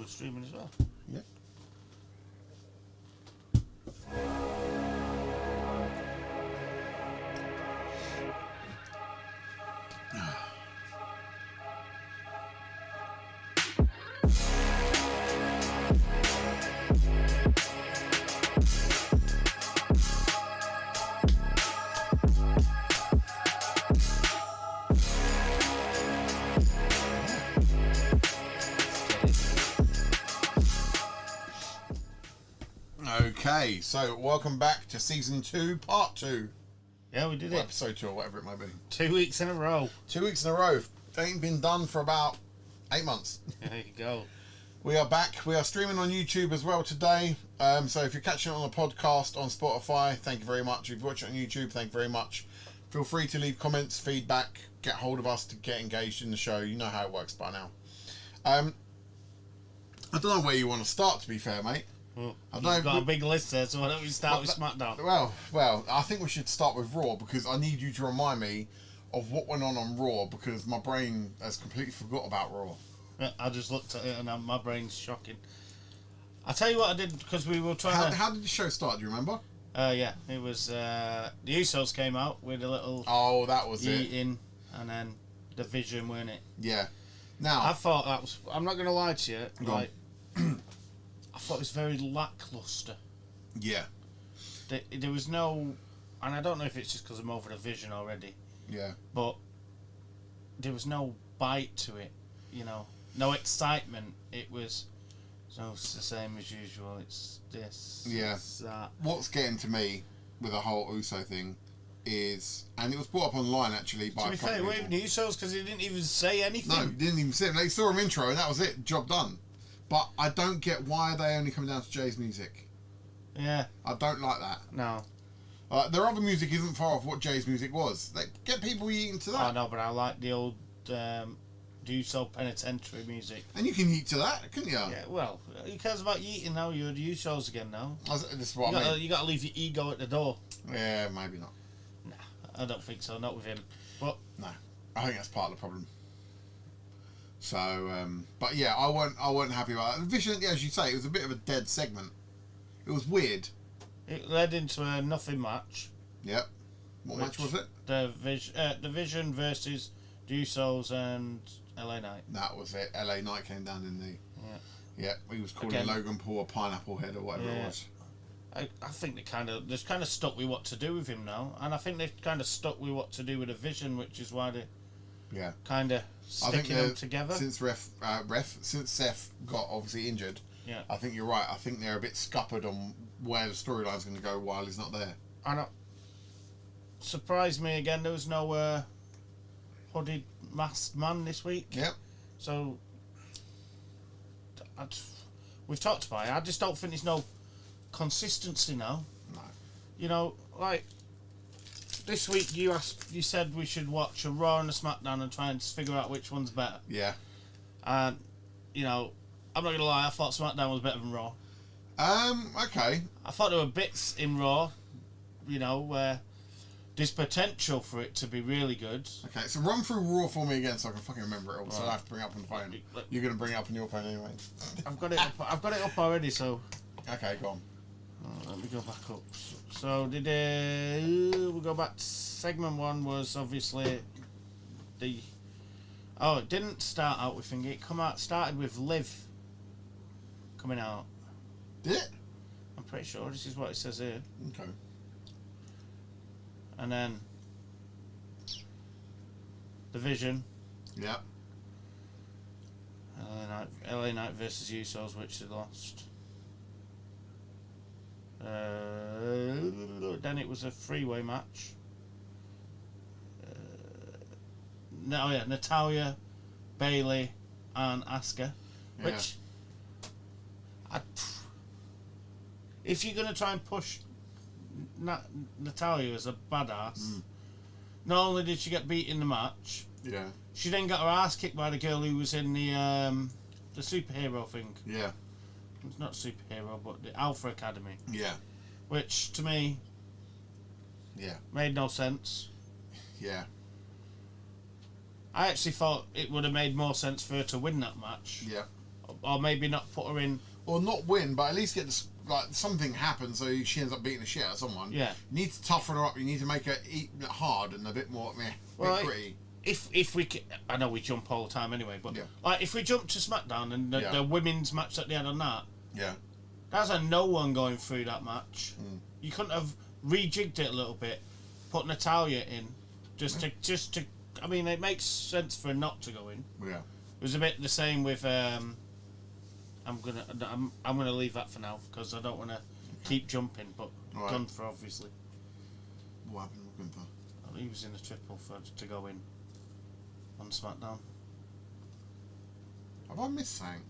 we're streaming as well. Yeah. Okay, so welcome back to season 2, part 2. Yeah, we did Or it. episode 2 or whatever it might be. 2 weeks in a row. 2 weeks in a row. They ain't been done for about 8 months. There you go. We are back. We are streaming on YouTube as well today. So if you're catching it on the podcast on Spotify, thank you very much. If you're watching it on YouTube, thank you very much. Feel free to leave comments, feedback, get hold of us to get engaged in the show. You know how it works by now. I don't know where you want to start, to be fair, mate. Well, you've got a big list there, so why don't we start with SmackDown? Well, I think we should start with Raw, because I need you to remind me of what went on Raw, because my brain has completely forgot about Raw. Yeah, I just looked at it and my brain's shocking. I'll tell you what I did, because we were trying How did the show start, do you remember? Yeah, it was, the Usos came out with a little... Oh, that was eating, and then the Vision, weren't it? Yeah. Now... I thought that was... I'm not going to lie to you, like... I thought it was very lackluster. Yeah. There was no... And I don't know if it's just because I'm over the Vision already. Yeah. But there was no bite to it, you know. No excitement. It was... So it's the same as usual. It's this, yeah. It's that. What's getting to me with the whole Uso thing is... And it was brought up online, actually, by... To be fair, it wasn't even Usos, because he didn't even say anything. No, didn't even say it. They saw him intro, and that was it. Job done. But I don't get why they only come down to Jay's music. Yeah. I don't like that. No. Their other music isn't far off what Jay's music was. They get people eating to that. Oh, no, but I like the old Uso penitentiary music. And you can eat to that, couldn't you? Yeah, well, who cares about eating now? You're the Usos again now. This is what I mean. You got to leave your ego at the door. Yeah, maybe not. Nah, I don't think so. Not with him. But no, I think that's part of the problem. So, but yeah, I weren't happy about that. The Vision, yeah, as you say, it was a bit of a dead segment. It was weird. It led into a nothing match. Yep. What match was it? The Vision versus the Usos and LA Knight. That was it. LA Knight came down in the... Yeah. Yeah, he was calling Logan Paul a pineapple head or whatever it was. I think they've kind of stuck with what to do with him now, and I think they've kind of stuck with what to do with the Vision, which is why they kind of sticking them together. Since since Seth got obviously injured, I think you're right. I think they're a bit scuppered on where the storyline's going to go while he's not there. And surprised me again. There was no hooded masked man this week. Yep. So we've talked about it. I just don't think there's no consistency now. No. You know, like this week you said we should watch a Raw and a SmackDown and try and figure out which one's better. Yeah. And you know, I'm not gonna lie, I thought SmackDown was better than Raw. Okay. I thought there were bits in Raw, you know, where there's potential for it to be really good. Okay, so run through Raw for me again so I can fucking remember it all. Right. So I have to bring it up on the phone. You're gonna bring it up on your phone anyway. I've got it up already. So. Okay, go on. Let me go back up. So did we go back? Segment 1 was obviously the. Oh, it didn't start out with Thingy. It started with Liv coming out. Did it? I'm pretty sure this is what it says here. Okay. And then the Vision. Yep. LA Knight versus Usos, which they lost. Then it was a three-way match. Natalya, Bayley, and Asuka. Yeah. Which, if you're gonna try and push Natalya as a badass, not only did she get beat in the match, she then got her ass kicked by the girl who was in the superhero thing. Yeah. It's not superhero, but the Alpha Academy. Yeah. Which, to me, made no sense. Yeah. I actually thought it would have made more sense for her to win that match. Yeah. or maybe not put her in. Or not win, but at least get this, like something happens so she ends up beating the shit out of someone. Yeah. You need to toughen her up. You need to make her eat hard and a bit more bit gritty. If we I know we jump all the time anyway, but like if we jump to SmackDown and the women's match that they had on that, that's a no one going through that match. You couldn't have rejigged it a little bit, put Natalia in, just to. I mean, it makes sense for her not to go in. Yeah. It was a bit the same with. I'm gonna leave that for now because I don't want to keep jumping. But Gunther obviously. What happened with Gunther? He was in the triple to go in on SmackDown. Have I missed something?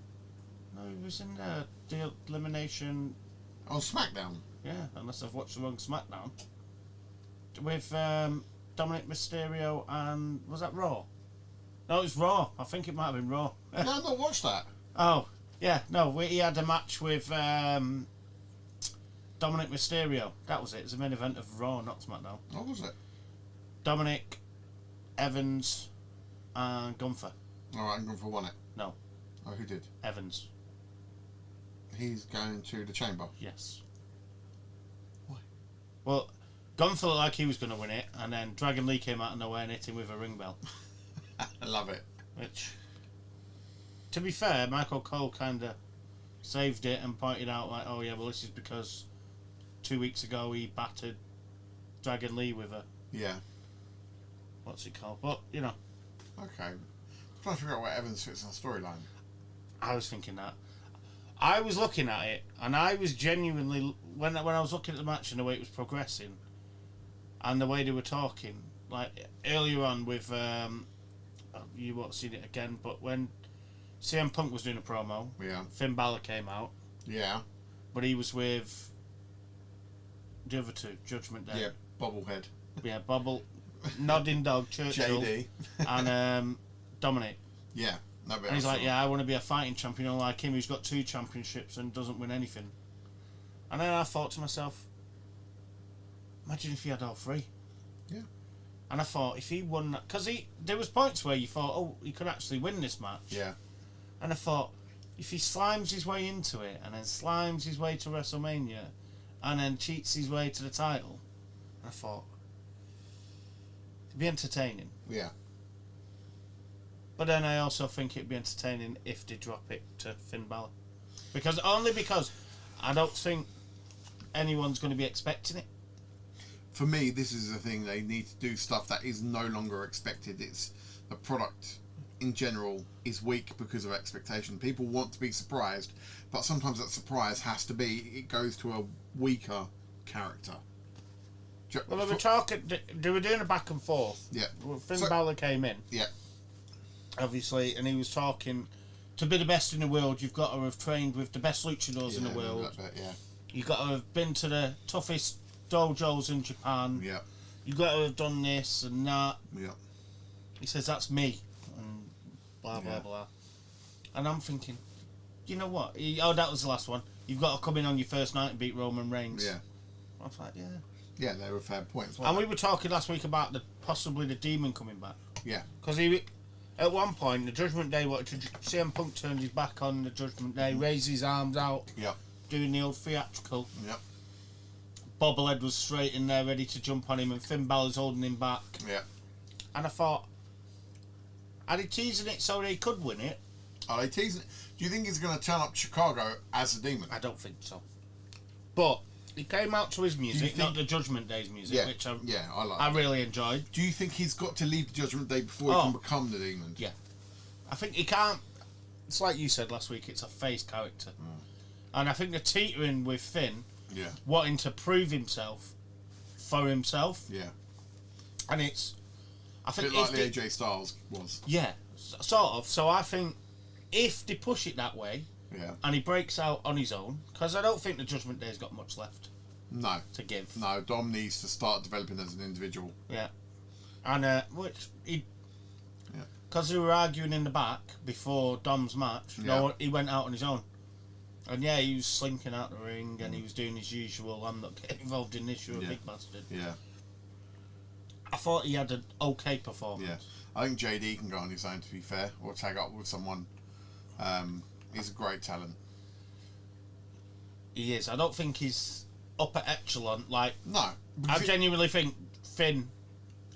No, he was in the elimination on SmackDown. Yeah, unless I've watched the wrong SmackDown. With Dominic Mysterio and was that Raw? No, it was Raw. I think it might have been Raw. No, I've not watched that. Oh, yeah, no, he had a match with Dominic Mysterio. That was it. It was the main event of Raw, not SmackDown. What was it? Dominic, Evans, and Gunther. Alright, and Gunther won it? No. Oh, who did? Evans. He's going to the chamber? Yes. Why? Well, Gunther looked like he was going to win it, and then Dragon Lee came out of nowhere and hit him with a ring bell. I love it. Which, to be fair, Michael Cole kind of saved it and pointed out, like, oh yeah, well, this is because 2 weeks ago he battered Dragon Lee with a... Yeah. What's it called? But, you know. Okay. I'm trying to figure out where Evans fits in the storyline. I was thinking that. I was looking at it, and I was genuinely... When I was looking at the match and the way it was progressing, and the way they were talking, like, earlier on with... you won't see it again, but when CM Punk was doing a promo, Finn Balor came out. Yeah. But he was with the other two, Judgment Day. Yeah, Bobblehead. Yeah, Nodding Dog, Churchill. JD. And Dominic. Yeah. No, and he's like, I want to be a fighting champion like him who's got 2 championships and doesn't win anything. And then I thought to myself, imagine if he had all 3. Yeah. And I thought, if he won that... Because there was points where you thought, oh, he could actually win this match. Yeah. And I thought, if he slimes his way into it, and then slimes his way to WrestleMania, and then cheats his way to the title, I thought, it'd be entertaining. Yeah. But then I also think it'd be entertaining if they drop it to Finn Balor. Because I don't think anyone's going to be expecting it. For me, this is the thing, they need to do stuff that is no longer expected. It's the product in general is weak because of expectation. People want to be surprised, but sometimes that surprise has to be, it goes to a weaker character. Well, they were doing a back and forth. Yeah. Well, Finn Balor came in. Yeah. Obviously, and he was talking, to be the best in the world, you've got to have trained with the best luchadors in the world. You've got to have been to the toughest dojos in Japan. Yeah. You've got to have done this and that. Yeah. He says, that's me. And blah, blah, blah. And I'm thinking, you know what? That was the last one. You've got to come in on your first night and beat Roman Reigns. Yeah. I was like, yeah. Yeah, they were fair points. And we were talking last week about possibly the Demon coming back. Yeah. Because at one point, the Judgment Day, CM Punk turned his back on the Judgment Day, raised his arms out, doing the old theatrical. Yep. Bobblehead was straight in there, ready to jump on him, and Finn Balor's holding him back. Yeah. And I thought, are they teasing it so they could win it? Are they teasing it? Do you think he's going to turn up to Chicago as a demon? I don't think so. But he came out to his music, not the Judgment Day's music, which I really enjoyed. Do you think he's got to leave the Judgment Day before he can become the demon? Yeah. I think he can't... It's like you said last week, it's a face character. And I think the teetering with Finn, wanting to prove himself for himself. Yeah. And it's... I think a bit like the AJ Styles was. Yeah, sort of. So I think if they push it that way, and he breaks out on his own, because I don't think the Judgment Day's got much left. No. To give. No, Dom needs to start developing as an individual. Yeah. And, because they were arguing in the back before Dom's match, he went out on his own. And he was slinking out the ring, and he was doing his usual, I'm not getting involved in this, you're a big bastard. Yeah. I thought he had an okay performance. Yeah. I think JD can go on his own, to be fair, or tag up with someone He's a great talent. He is. I don't think he's upper echelon. Like, No. I genuinely think Finn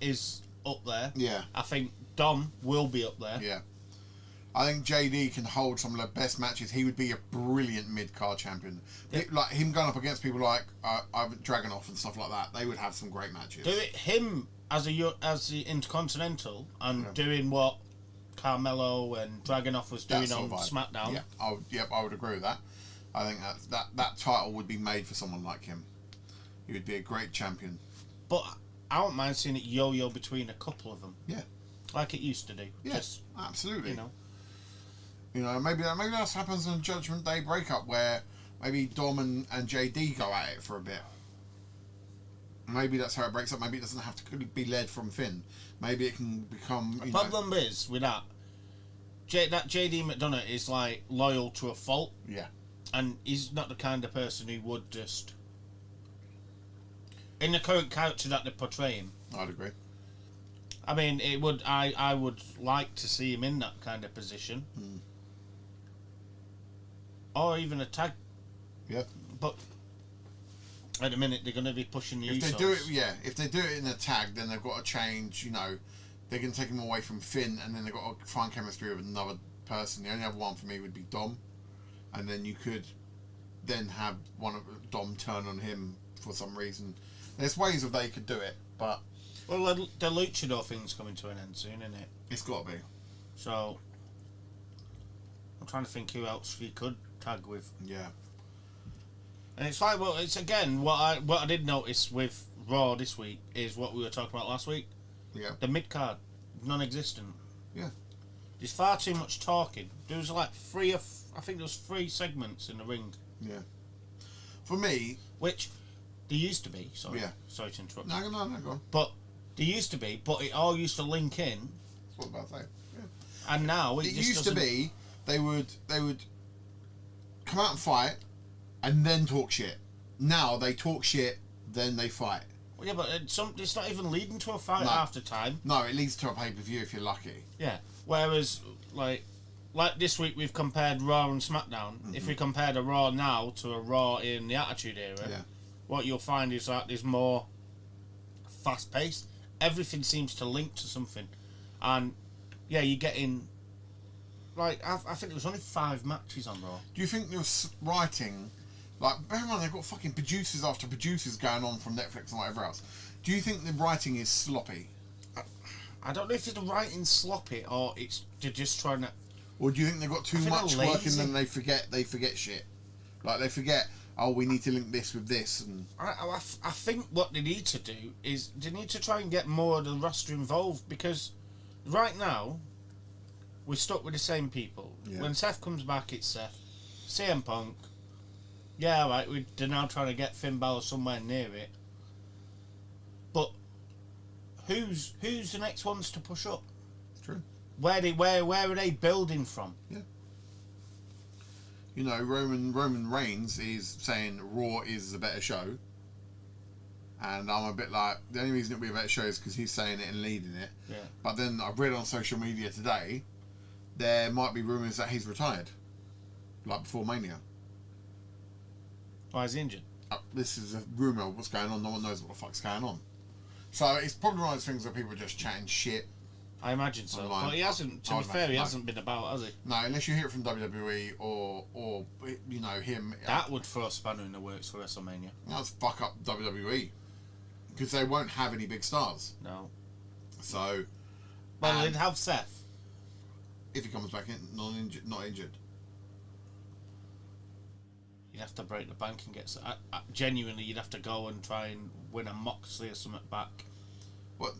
is up there. Yeah. I think Dom will be up there. Yeah. I think JD can hold some of the best matches. He would be a brilliant mid-card champion. Yeah. Like him going up against people like Dragunov and stuff like that. They would have some great matches. Do it him as the Intercontinental and doing what Carmelo and Dragunov was doing on SmackDown. Yeah, I would agree with that. I think that title would be made for someone like him. He would be a great champion. But I don't mind seeing it yo-yo between a couple of them. Yeah. Like it used to do. Yes, absolutely. You know, maybe that happens on Judgment Day breakup where maybe Dom and JD go at it for a bit. Maybe that's how it breaks up. Maybe it doesn't have to be led from Finn. Maybe it can become. The problem is with that JD McDonough is like loyal to a fault. Yeah. And he's not the kind of person who would just, in the current character that they portray him. I'd agree. I mean, it would. I would like to see him in that kind of position, or even a tag. Yeah. But at the minute, they're going to be pushing the. If they do it, if they do it in a tag, then they've got to change. They're going to take him away from Finn, and then they've got to find chemistry with another person. The only other one for me would be Dom, and then you could then have one of Dom turn on him for some reason. There's ways of they could do it, but. Well, the Luchador thing's coming to an end soon, isn't it? It's got to be. So, I'm trying to think who else we could tag with. Yeah. And it's like, well, it's again, what I did notice with Raw this week is what we were talking about last week. Yeah. The mid-card, non-existent. Yeah. There's far too much talking. There was like I think there was 3 segments in the ring. Yeah. For me... Which, there used to be, sorry. Yeah. Sorry to interrupt. No, go on. But... There used to be, but it all used to link in. That's what I was about to say. Yeah. And now it just used to be they would come out and fight, and then talk shit. Now they talk shit, then they fight. Well, yeah, but it's not even leading to a fight half the time. No, it leads to a pay-per-view if you're lucky. Yeah. Whereas, like this week we've compared Raw and SmackDown. Mm-hmm. If we compared a Raw now to a Raw in the Attitude Era, what you'll find is that there's more fast-paced. Everything seems to link to something, and you're getting like I think there was only 5 matches on Raw. Do you think there's writing? Like, bear in mind they've got fucking producers after producers going on from Netflix and whatever else. Do you think the writing is sloppy? I don't know if it's the writing sloppy or they're just trying to. Or do you think they've got too much work and then they forget shit? Like they forget. Oh, we need to link this with this, and I think what they need to do is they need to try and get more of the roster involved, because right now we're stuck with the same people. Yeah. When Seth comes back, it's Seth. CM Punk. Yeah, right. They're now trying to get Finn Balor somewhere near it. But who's the next ones to push up? True. Where are they building from? Yeah. Roman Reigns is saying Raw is a better show, and I'm a bit like, the only reason it'll be a better show is because he's saying it and leading it. Yeah. But then I've read on social media today, there might be rumours that he's retired, like before Mania. Why is he injured? This is a rumour of what's going on. No one knows what the fuck's going on. So it's probably one of those things where people are just chatting shit. I imagine so. Online. But he hasn't, to be fair, he hasn't been about, has he? No, unless you hear it from WWE or him. That would throw a spanner in the works for WrestleMania. That's fuck up WWE. Because they won't have any big stars. No. So. Well, they'd have Seth. If he comes back in, not injured. You'd have to break the bank and get... genuinely, you'd have to go and try and win a Moxley or something back. What?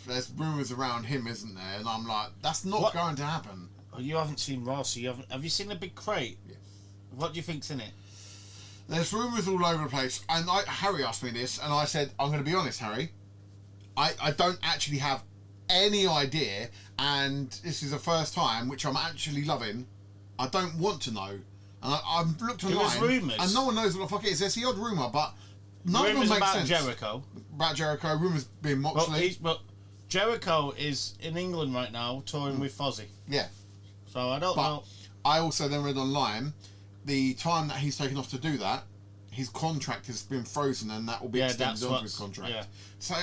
There's rumours around him, isn't there? And I'm like, that's not going to happen. Oh, you haven't seen Raw, so have you seen the big crate? Yes. What do you think's in it? There's rumours all over the place. And Harry asked me this, and I said, I'm going to be honest, Harry. I don't actually have any idea, and this is the first time, which I'm actually loving. I don't want to know. And I've looked online, rumours. And no one knows what the fuck it is. There's the odd rumour, but none of them make about sense. Jericho. About Jericho, rumours being Moxley. But Jericho is in England right now, touring with Fozzy. Yeah. So I don't know. I also then read online the time that he's taken off to do that, his contract has been frozen and that will be extended onto his contract. Yeah. So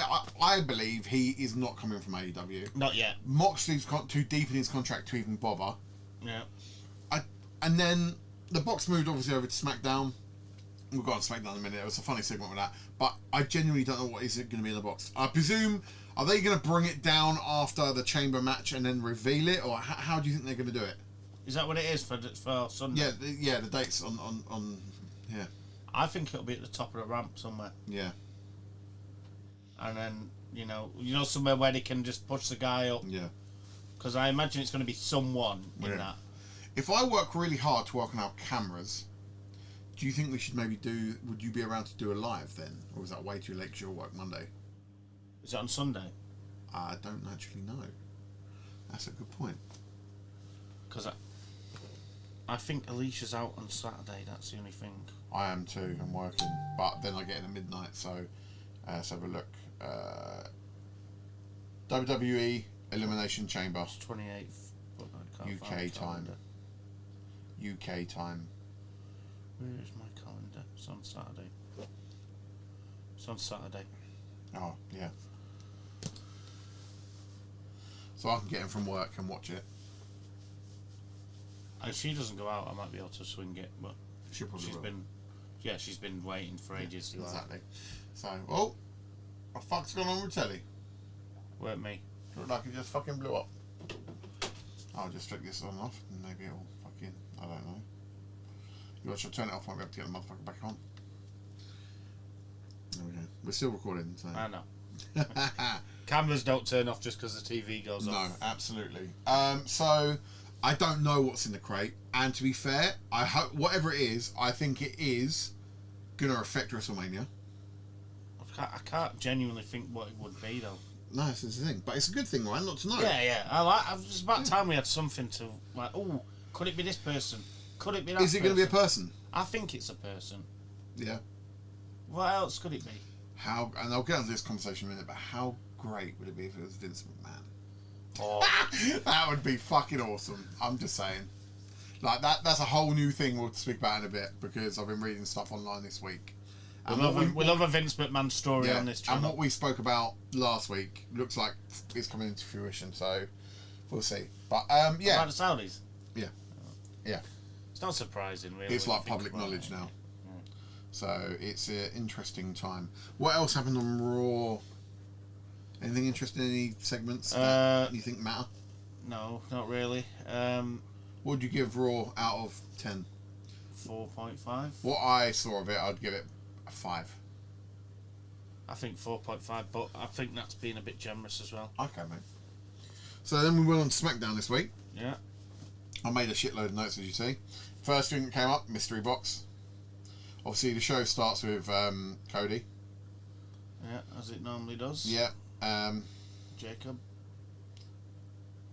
I believe he is not coming from AEW. Not yet. Moxley's too deep in his contract to even bother. Yeah. And then the Box moved obviously over to SmackDown. We'll go on SmackDown in a minute. It was a funny segment with that. But I genuinely don't know what is it going to be in the Box. I presume, are they going to bring it down after the Chamber match and then reveal it? Or how do you think they're going to do it? Is that what it is for Sunday? Yeah, the dates on yeah. I think it'll be at the top of the ramp somewhere. Yeah. And then, somewhere where they can just push the guy up. Yeah. Because I imagine it's going to be someone in that. If I work really hard to work on our cameras, do you think we should maybe would you be around to do a live then? Or is that way too late because you'll work Monday? Is it on Sunday? I don't actually know. That's a good point. Because I think Alicia's out on Saturday, that's the only thing. I am too, I'm working. But then I get in at midnight, so let's have a look. WWE Elimination Chamber. It's 28th. UK time. UK time. Where is my calendar? It's on Saturday. It's on Saturday. Oh, yeah. So I can get in from work and watch it. If she doesn't go out, I might be able to swing it, but she's been waiting for ages to go exactly. So, what the fuck's going on with Teddy? Weren't me. Looked like it just fucking blew up. I'll just flick this on and off, and maybe it'll fucking, I don't know. You watch, I'll turn it off, might be able to get the motherfucker back on. There we go. We're still recording, so. I know. Cameras don't turn off just because the TV goes off. No, absolutely. So, I don't know what's in the crate, and to be fair, I hope, whatever it is, I think it is going to affect WrestleMania. I can't genuinely think what it would be, though. No, this is the thing. But it's a good thing, right? Not to know. Yeah. It's about time we had something to, like, oh, could it be this person? Could it be that person? Is it going to be a person? I think it's a person. Yeah. What else could it be? And I'll get into this conversation in a minute, but how great would it be if it was Vince McMahon? Oh. That would be fucking awesome. I'm just saying. Like, that's a whole new thing we'll speak about in a bit, because I've been reading stuff online this week. We love a Vince McMahon story on this channel. And what we spoke about last week looks like it's coming into fruition, so we'll see. But, yeah. About the Saudis? Yeah. Yeah. It's not surprising, really. It's like public knowledge now. Yeah. So it's an interesting time. What else happened on Raw? Anything interesting in any segments that you think matter? No, not really. What would you give Raw out of 10? 4.5. What I saw of it, I'd give it a 5. I think 4.5, but I think that's being a bit generous as well. Okay, mate. So then we went on to SmackDown this week. Yeah. I made a shitload of notes, as you see. First thing that came up, mystery box. Obviously, the show starts with Cody. Yeah, as it normally does. Yeah. Jacob.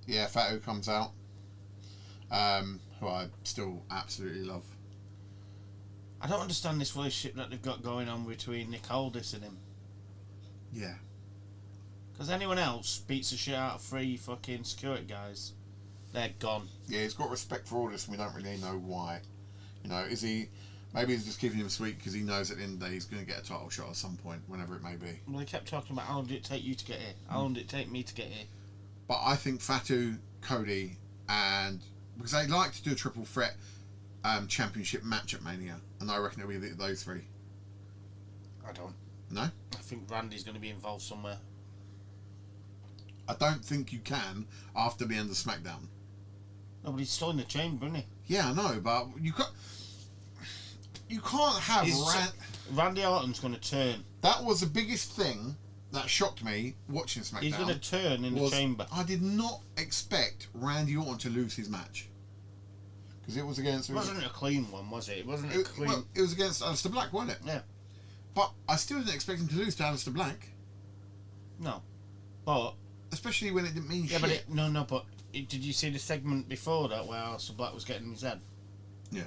Yeah, Fatu comes out. Who I still absolutely love. I don't understand this relationship that they've got going on between Nick Aldis and him. Yeah. Because anyone else beats the shit out of 3 fucking security guys, they're gone. Yeah, he's got respect for Aldis, and we don't really know why. Is he... Maybe he's just keeping him sweet because he knows at the end of the day he's going to get a title shot at some point, whenever it may be. Well, they kept talking about how long did it take you to get here? How long did it take me to get here? But I think Fatu, Cody, and... Because they like to do a triple threat championship match at Mania, and I reckon it'll be those 3. I don't. No? I think Randy's going to be involved somewhere. I don't think you can after the end of SmackDown. No, but he's still in the chamber, isn't he? Yeah, I know, but you can't have Randy Orton's going to turn. That was the biggest thing that shocked me watching SmackDown. He's going to turn in the chamber. I did not expect Randy Orton to lose his match. Because it was against... It wasn't a clean one, was it? It wasn't a clean... Well, it was against Aleister Black, wasn't it? Yeah. But I still didn't expect him to lose to Aleister Black. No. But... Especially when it didn't mean shit. But did you see the segment before that where Aleister Black was getting his head? Yeah.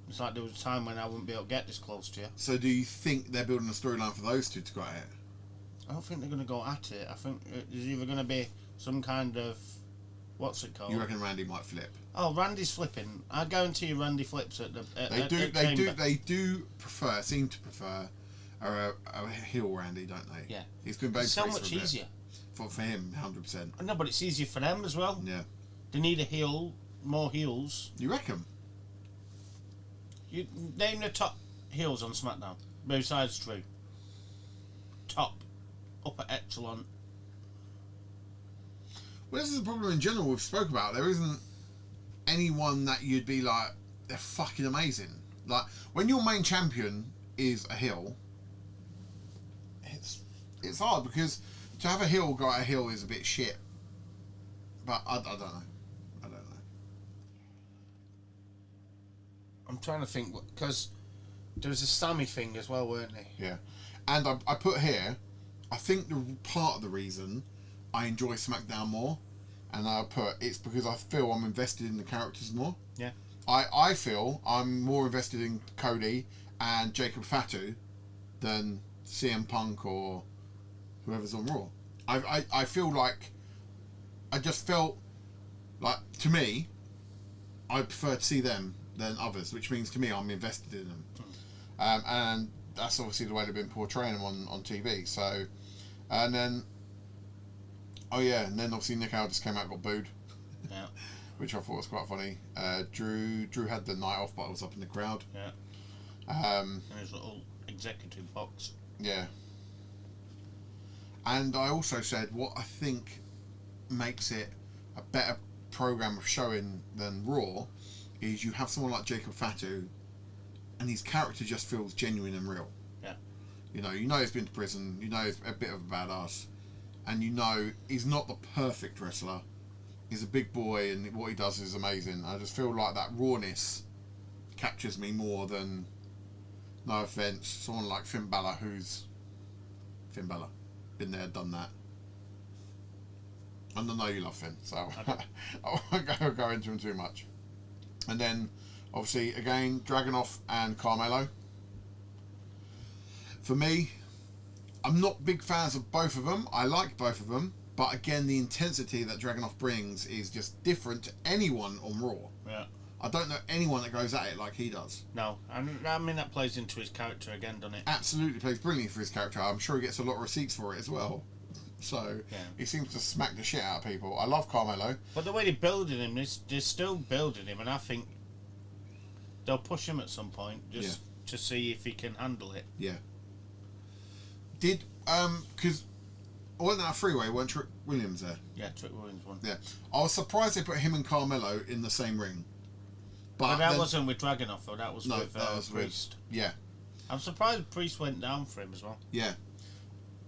It's like there was a time when I wouldn't be able to get this close to you. So do you think they're building a storyline for those two to go at it? I don't think they're going to go at it. I think there's either going to be some kind of... What's it called? You reckon Randy might flip? Oh, Randy's flipping. I guarantee you, Randy flips at the. They do seem to prefer a heel Randy, don't they? Yeah. He's been It's so much easier. For him, 100%. No, but it's easier for them as well. Yeah. They need a heel, more heels. You reckon? You name the top heels on SmackDown besides Drew. Top, upper echelon. Well, this is the problem in general we've spoke about. There isn't anyone that you'd be like, they're fucking amazing. Like, when your main champion is a heel, it's hard, because to have a heel go at a heel is a bit shit. But I don't know. I'm trying to think, because there was a Sammy thing as well, weren't there? Yeah. And I put here, I think the part of the reason I enjoy SmackDown more, and I put, it's because I feel I'm invested in the characters more. Yeah. I feel I'm more invested in Cody and Jacob Fatu than CM Punk or whoever's on Raw. I feel like, I just felt like, to me, I prefer to see them than others, which means to me I'm invested in them. And that's obviously the way they've been portraying them on TV. So, and then, and then obviously Nick Aldis came out and got booed. Yeah. Which I thought was quite funny. Drew had the night off, but I was up in the crowd. Yeah. In his little executive box. Yeah. And I also said what I think makes it a better program of showing than Raw is you have someone like Jacob Fatu, and his character just feels genuine and real. Yeah. You know he's been to prison. You know he's a bit of a badass, and you know he's not the perfect wrestler. He's a big boy, and what he does is amazing. I just feel like that rawness captures me more than, no offense, someone like Finn Balor, who's Finn Balor, been there, done that. And I know you love Finn, so I won't go into him too much. And then, obviously, again, Dragunov and Carmelo. For me, I'm not big fans of both of them. I like both of them. But again, the intensity that Dragunov brings is just different to anyone on Raw. Yeah. I don't know anyone that goes at it like he does. No. And I mean, that plays into his character again, doesn't it? Absolutely plays brilliantly for his character. I'm sure he gets a lot of receipts for it as well. So, he seems to smack the shit out of people. I love Carmelo. But the way they're building him, they're still building him, and I think they'll push him at some point just to see if he can handle it. Yeah. Because wasn't that a freeway? Weren't Trick Williams there? Yeah, Trick Williams won. Yeah. I was surprised they put him and Carmelo in the same ring. But that wasn't with Dragunov, though. That was with Priest. Yeah. I'm surprised Priest went down for him as well. Yeah.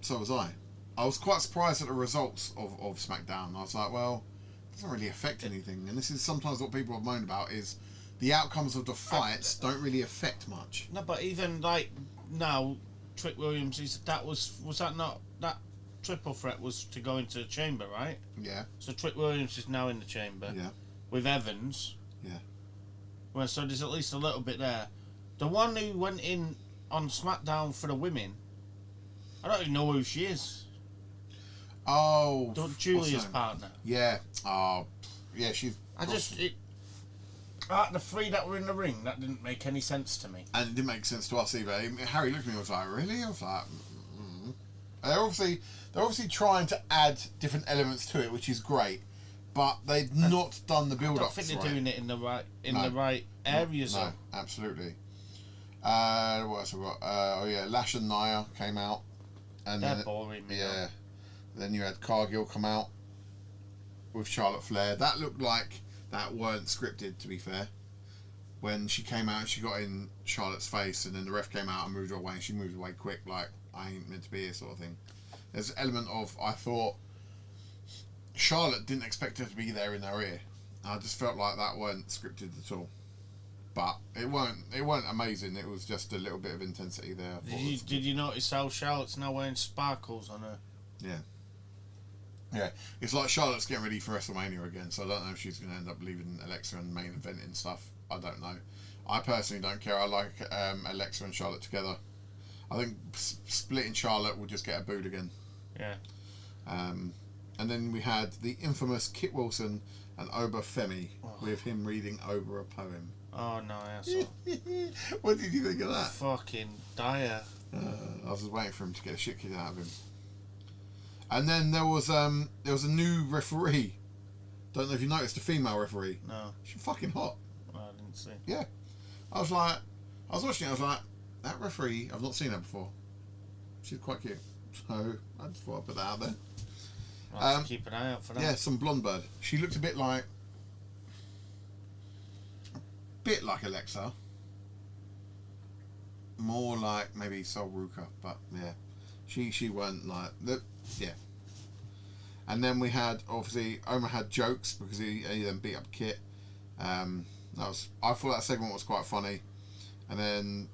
So was I. I was quite surprised at the results of SmackDown. I was like, well, it doesn't really affect anything. And this is sometimes what people have moaned about is the outcomes of the fights don't really affect much. No, but even like now, Trick Williams was that not that triple threat was to go into the chamber, right? Yeah. So Trick Williams is now in the chamber. Yeah. With Evans. Yeah. Well, so there's at least a little bit there. The one who went in on SmackDown for the women, I don't even know who she is. Oh, Julia's partner. Yeah. Oh, yeah. She's. The three that were in the ring, that didn't make any sense to me. And it didn't make sense to us either. Harry looked at me and was like, "Really?" I was like, They're obviously trying to add different elements to it, which is great, but they've not done the build-up. I don't think they're doing it in the right areas. No, absolutely. What else have we got? Lash and Nia came out, and they're boring. Yeah. Then you had Cargill come out with Charlotte Flair. That looked like that weren't scripted, to be fair. When she came out, she got in Charlotte's face, and then the ref came out and moved her away, and she moved away quick, like, I ain't meant to be here, sort of thing. There's an element of, I thought, Charlotte didn't expect her to be there in her ear. I just felt like that weren't scripted at all. But it weren't amazing. It was just a little bit of intensity there. Did you notice how Charlotte's now wearing sparkles on her? Yeah. Yeah, it's like Charlotte's getting ready for WrestleMania again, so I don't know if she's going to end up leaving Alexa and main eventing stuff. I don't know. I personally don't care. I like Alexa and Charlotte together. I think splitting Charlotte will just get her booed again. Yeah. And then we had the infamous Kit Wilson and Obafemi with him reading over a poem. Oh no, I saw. What did you think of that? Fucking dire. I was just waiting for him to get a shit kicked out of him. And then there was a new referee. Don't know if you noticed the female referee. No. She's fucking hot. I didn't see. Yeah. I was watching it, I was like, that referee, I've not seen her before. She's quite cute. So I just thought I'd put that out there. I'll have to keep an eye out for that. Yeah, some blonde bird. She looked a bit like Alexa. More like maybe Sol Ruka, but yeah. She weren't like yeah. And then we had, obviously, Omar had jokes because he then beat up Kit. I thought that segment was quite funny. And then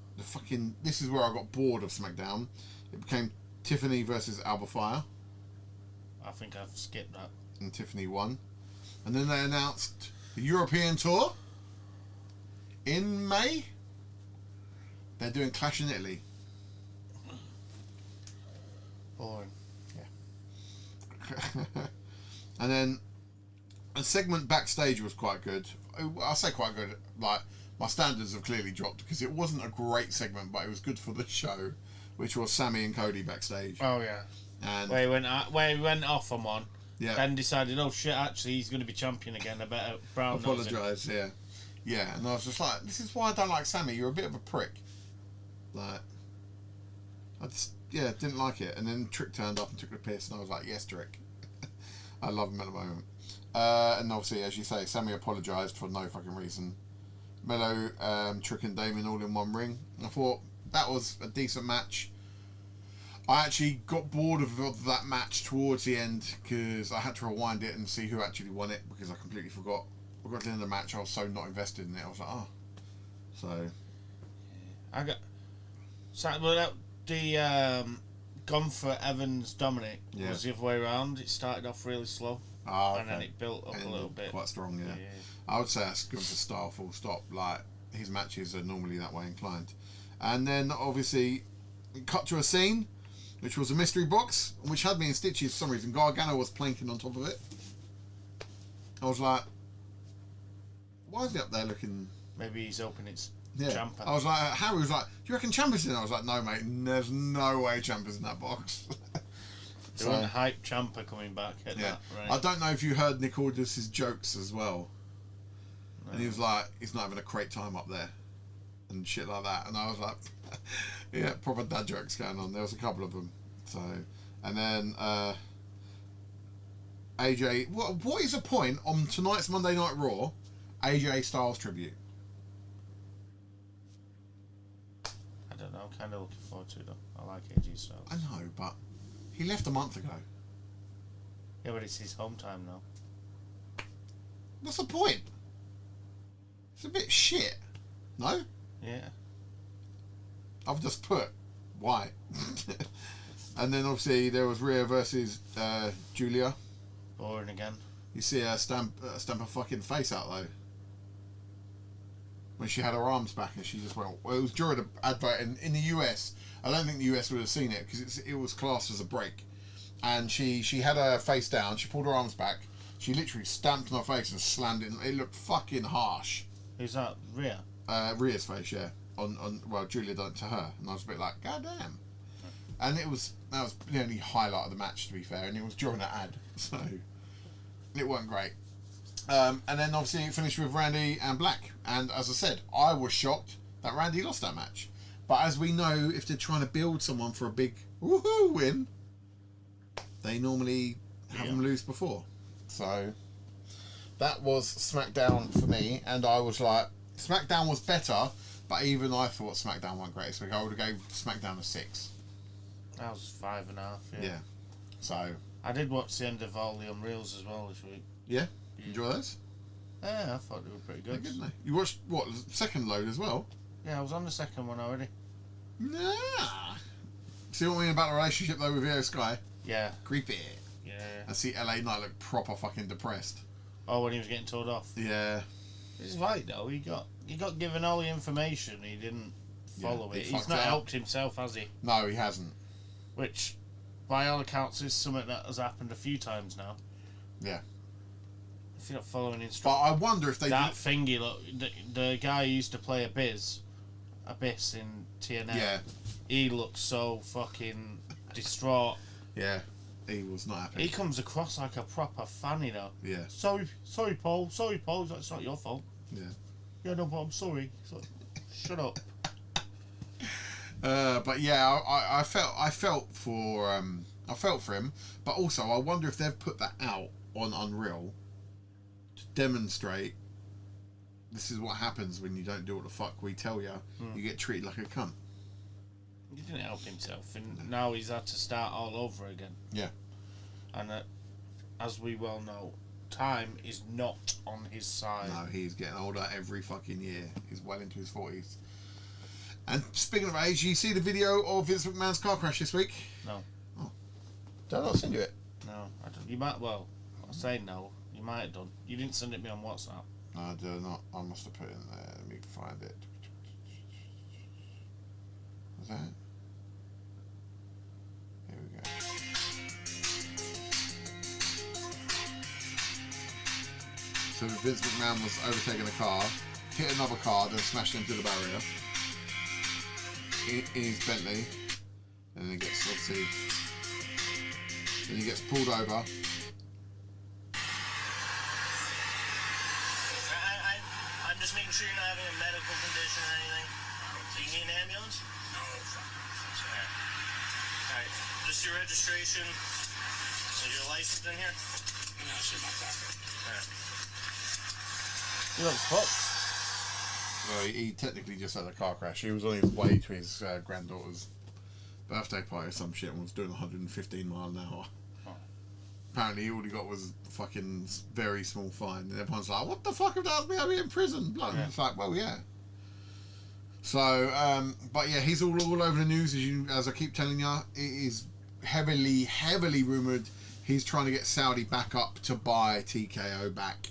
this is where I got bored of SmackDown. It became Tiffany versus Alba Fire. I think I've skipped that. And Tiffany won. And then they announced the European tour in May. They're doing Clash in Italy. Boring. And then a segment backstage was quite good. I say quite good. Like, my standards have clearly dropped because it wasn't a great segment, but it was good for the show, which was Sammy and Cody backstage. Oh yeah. And where he went off on one. Yeah. Then decided, oh shit, actually he's going to be champion again. I better brown nose him. Apologise. Yeah. Yeah. And I was just like, this is why I don't like Sammy. You're a bit of a prick. Like, I just didn't like it. And then Trick turned up and took the piss, and I was like, yes, Trick. I love him at the moment. And obviously, as you say, Sammy apologised for no fucking reason. Mello, Trick and Damon all in one ring. I thought that was a decent match. I actually got bored of that match towards the end because I had to rewind it and see who actually won it because I completely forgot. I got to the end of the match, I was so not invested in it. I was like, oh. So. I got. The Gunther Evans Dominic was the other way around. It started off really slow. Okay. And then it built up a little bit. Quite strong, yeah. I would say that's good for style, full stop. Like, his matches are normally that way inclined. And then, obviously, cut to a scene, which was a mystery box, which had me in stitches for some reason. Gargano was planking on top of it. I was like, why is he up there looking... Maybe he's hoping it's Ciampa. I was like, Harry was like, do you reckon Ciampa's in? I was like, no, mate, there's no way Ciampa's in that box. They weren't hype Ciampa coming back at that, right? I don't know if you heard Nick Aldis' jokes as well. No. And he was like, he's not having a great time up there. And shit like that. And I was like, yeah, proper dad jokes going on. There was a couple of them. So, and then AJ, what is the point on tonight's Monday Night Raw, AJ Styles tribute? I don't know. I'm kind of looking forward to it though. I like AJ Styles. I know, but he left a month ago. Yeah, but it's his home time now. What's the point? It's a bit shit. No? Yeah. I've just put why. And then obviously there was Rhea versus Julia. Boring again. You see her stamp her fucking face out though. When she had her arms back and she just went. Well, it was during the advert in the US. I don't think the US would have seen it because it was classed as a break. And she had her face down. She pulled her arms back. She literally stamped on her face and slammed it. It looked fucking harsh. Who's that? Rhea? Rhea's face, yeah. Well, Julia done it to her, and I was a bit like, God damn. And that was the only highlight of the match, to be fair, and it was during an ad, so it wasn't great. And then obviously it finished with Randy and Black, and as I said, I was shocked that Randy lost that match. But as we know, if they're trying to build someone for a big woohoo win, they normally have them lose before. So that was SmackDown for me, and I was like, SmackDown was better, but even I thought SmackDown wasn't great. So I would have gave SmackDown a 6. That was 5.5. Yeah. So I did watch the end of all the Unreals as well this week. Yeah. Enjoy those? Yeah, I thought they were pretty good. They're good, mate. You watched what, second load as well? Yeah, I was on the second one already. Nah. See what I mean about the relationship though with Io Sky? Yeah. Creepy. Yeah. I see LA Knight look proper fucking depressed. Oh, when he was getting told off. Yeah. It's right though. He got given all the information. He didn't follow it. He's not helped himself, has he? No, he hasn't. Which, by all accounts, is something that has happened a few times now. Yeah. if you're not following But instructions. I wonder if they That thingy, look, the guy who used to play Abyss in TNA. Yeah. He looks so fucking distraught. Yeah. He was not happy. He comes across like a proper fan, you know. Yeah. Sorry, Paul. Sorry, Paul. It's not your fault. Yeah. Yeah, no, but I'm sorry. Shut up. But yeah, I felt for him, but also I wonder if they've put that out on Unreal to demonstrate this is what happens when you don't do what the fuck we tell you. You get treated like a cunt. He didn't help himself, and now he's had to start all over again. Yeah. And as we well know, time is not on his side. No, he's getting older every fucking year. He's well into his 40s. And speaking of age, you see the video of Vince McMahon's car crash this week? No. Oh. Did I not send you it? No, I don't. You might. Well, I'll say no. You might have done. You didn't send it me on WhatsApp. No, I did not. I must have put it in there. Let me find it. Was that it? Here we go. So Vince McMahon was overtaking a car, hit another car, then smashed into the barrier in his Bentley, and then he gets pulled over. I'm just making sure you're not having a medical condition or anything. Do you need an ambulance? No. Alright. Just your registration. Is your license in here? No, it's in my pocket. Alright. He looks fucked. Well, he technically just had a car crash. He was on his way to his granddaughter's birthday party or some shit and was doing 115 miles an hour. Oh. Apparently, all he got was a fucking very small fine. And everyone's like, what the fuck if that's me? I'll be in prison. Like, Yeah. It's like, well, yeah. So, but yeah, he's all over the news, as I keep telling you. It is heavily rumoured he's trying to get Saudi back up to buy TKO back.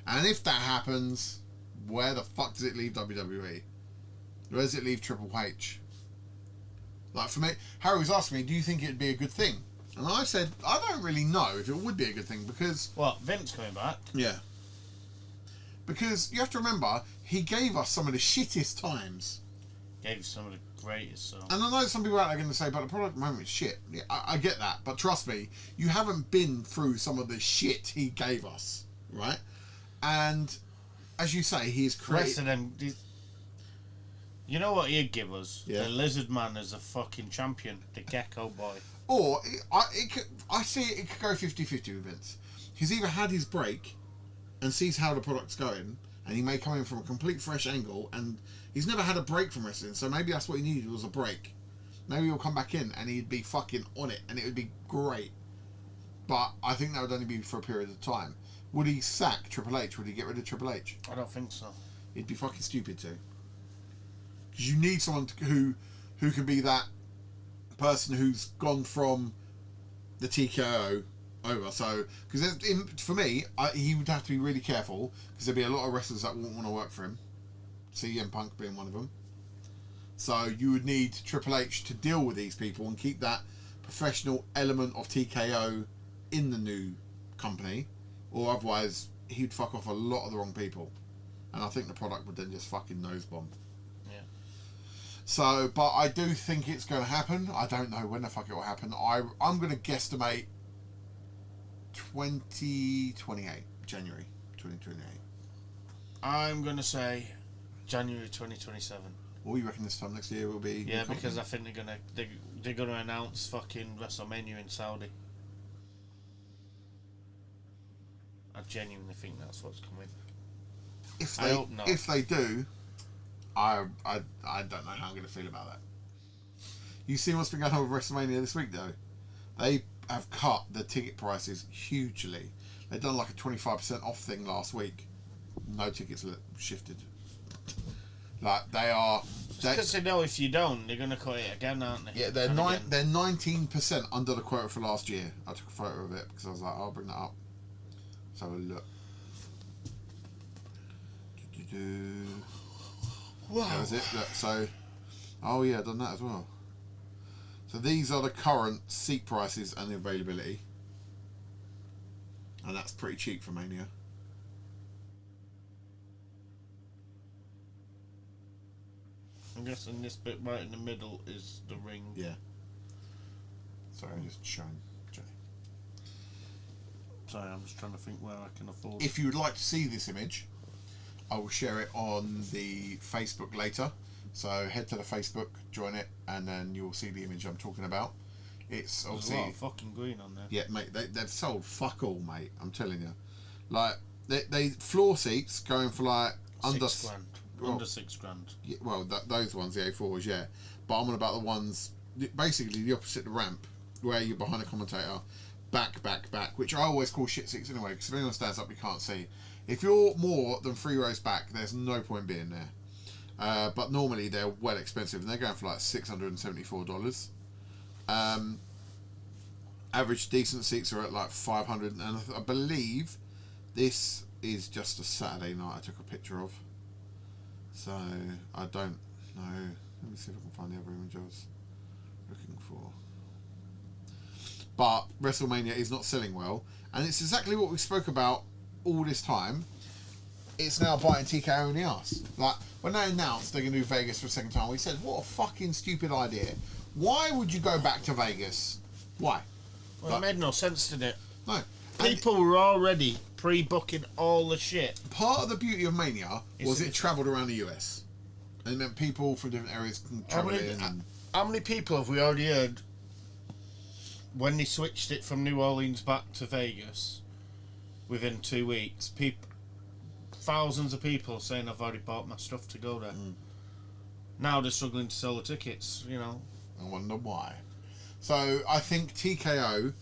And if that happens, where the fuck does it leave WWE? Where does it leave Triple H? Like, for me, Harry was asking me, do you think it'd be a good thing? And I said, I don't really know if it would be a good thing because... What, Vince coming back? Yeah. Because you have to remember, he gave us some of the shittest times. Gave some of the greatest, so... And I know some people out there are going to say, but the product at the moment is shit. Yeah, I get that. But trust me, you haven't been through some of the shit he gave us, right? And, as you say, he's created... Rest of them... You know what he'd give us? Yeah. The Lizard Man as a fucking champion. The Gecko Boy. Or, I see it could go 50-50 with Vince. He's either had his break and sees how the product's going, and he may come in from a complete fresh angle, and he's never had a break from wrestling, so maybe that's what he needed was a break. Maybe he'll come back in and he'd be fucking on it, and it would be great. But I think that would only be for a period of time. Would he sack Triple H? Would he get rid of Triple H? I don't think so. He'd be fucking stupid to. Because you need someone who can be that person who's gone from the TKO over. So, because for me, he would have to be really careful because there'd be a lot of wrestlers that wouldn't want to work for him. CM Punk being one of them. So you would need Triple H to deal with these people and keep that professional element of TKO in the new company, or otherwise he'd fuck off a lot of the wrong people, and I think the product would then just fucking nose bomb. Yeah. So, but I do think it's going to happen. I don't know when the fuck it will happen. I'm going to guesstimate 2028, January 2028. I'm going to say January 2027. What do you reckon this time next year will be? Yeah, because I think they're gonna announce fucking WrestleMania in Saudi. I genuinely think that's what's coming. I hope not. If they do, I don't know how I'm going to feel about that. You see what's been going on with WrestleMania this week, though? They have cut the ticket prices hugely. They've done like a 25% off thing last week. No tickets shifted. Like, they are... Because they know if you don't, they're going to cut it again, aren't they? Yeah, they're 19% under the quota for last year. I took a photo of it because I was like, I'll bring that up. Let's have a look. Wow. That was it. Look, so, oh yeah, I've done that as well. So these are the current seat prices and the availability. And that's pretty cheap for Mania. I'm guessing this bit right in the middle is the ring. Yeah. Sorry, I'm just showing Jay. Sorry, I'm just trying to think where I can afford. If you would like to see this image, I will share it on the Facebook later. So head to the Facebook, join it, and then you'll see the image I'm talking about. It's obviously There's a lot of fucking green on there. Yeah, mate. They've sold fuck all, mate. I'm telling you. Like they floor seats going for like under £6 grand. Under £6 grand. Yeah, well, those ones, the A4s, yeah. But I'm on about the ones basically the opposite of the ramp, where you're behind a commentator, back, which I always call shit seats anyway, because if anyone stands up, you can't see. If you're more than 3 rows back, there's no point being there. But normally they're well expensive, and they're going for like $674. Average decent seats are at like 500, and I believe this is just a Saturday night I took a picture of. So I don't know. Let me see if I can find the other image I was looking for. But WrestleMania is not selling well, and it's exactly what we spoke about all this time. It's now biting TKO in the ass. Like when they announced they're going to do Vegas for a second time, we said, "What a fucking stupid idea! Why would you go back to Vegas? Why?" Well, Like, it made no sense, did it? no. People were already pre-booking all the shit. Part of the beauty of Mania was it travelled around the US, and it meant people from different areas can travel in. How many people have we already heard when they switched it from New Orleans back to Vegas within 2 weeks? Thousands of people saying, "I've already bought my stuff to go there." Now they're struggling to sell the tickets, you know. I wonder why. So I think TKO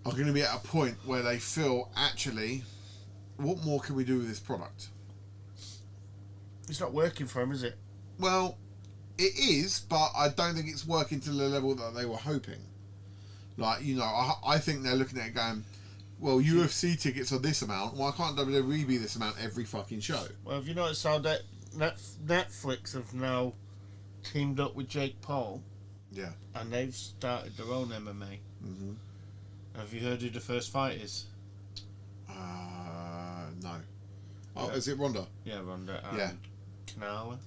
are going to be at a point where they feel, actually, what more can we do with this product? It's not working for them, is it? Well, it is, but I don't think it's working to the level that they were hoping. Like, you know, I think they're looking at it going, well, UFC tickets are this amount, why can't WWE be this amount every fucking show? Well, have you noticed how Netflix have now teamed up with Jake Paul? Yeah. And they've started their own MMA. Mm-hmm. Have you heard who the first fight is? No. Oh, is it Ronda? Yeah, Ronda and Yeah. Kanala?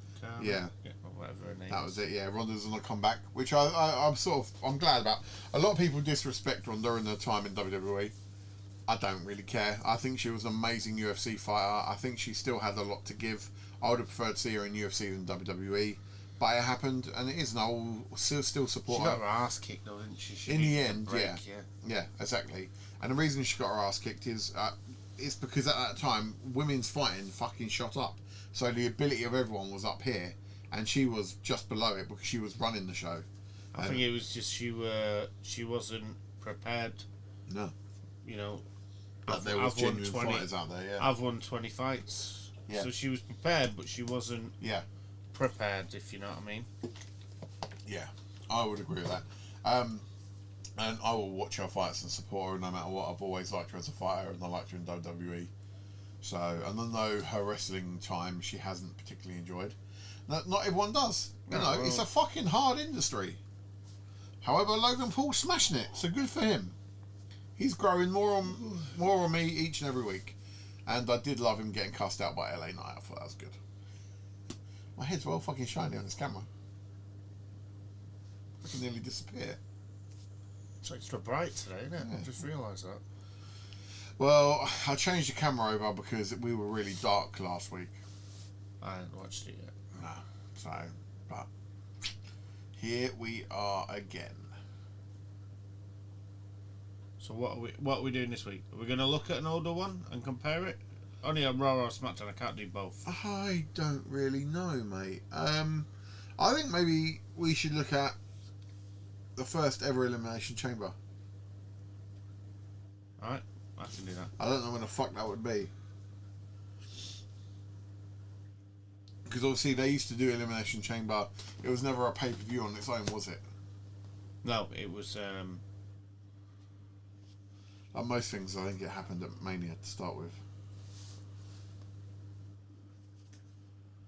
Yeah. Or whatever her name That is. was it, yeah. Ronda's on a comeback, which I'm glad about. A lot of people disrespect Ronda in her time in WWE. I don't really care. I think she was an amazing UFC fighter. I think she still had a lot to give. I would have preferred to see her in UFC than WWE. But it happened, and it is, and I will still support She her. got her ass kicked, though, didn't she? In the end, break, yeah. Yeah, exactly. And the reason she got her ass kicked is it's because at that time, women's fighting fucking shot up. So the ability of everyone was up here, and she was just below it because she was running the show. I think it was just she wasn't prepared. No. You know, But there was genuine fighters out there, yeah. I've won 20 fights. Yeah. So she was prepared, but she wasn't Yeah. prepared, if you know what I mean. Yeah, I would agree with that. And I will watch her fights and support her no matter what. I've always liked her as a fighter, and I liked her in WWE. So, and I know her wrestling time she hasn't particularly enjoyed. Not everyone does. You know, it's a fucking hard industry. However, Logan Paul's smashing it, so good for him. He's growing more on me each and every week. And I did love him getting cussed out by LA Knight. I thought that was good. My head's well fucking shiny on this camera. I can nearly disappear. It's extra bright today, isn't it? Yeah. I just realised that. Well, I changed the camera over because we were really dark last week. I haven't watched it yet. No. So, but here we are again. So what are we doing this week? Are we going to look at an older one and compare it? Only on Raw or SmackDown. I can't do both. I don't really know, mate. I think maybe we should look at the first ever Elimination Chamber. Alright, I can do that. I don't know when the fuck that would be. Because obviously they used to do Elimination Chamber. It was never a pay-per-view on its own, was it? No, it was... Like most things, I think it happened at Mania to start with.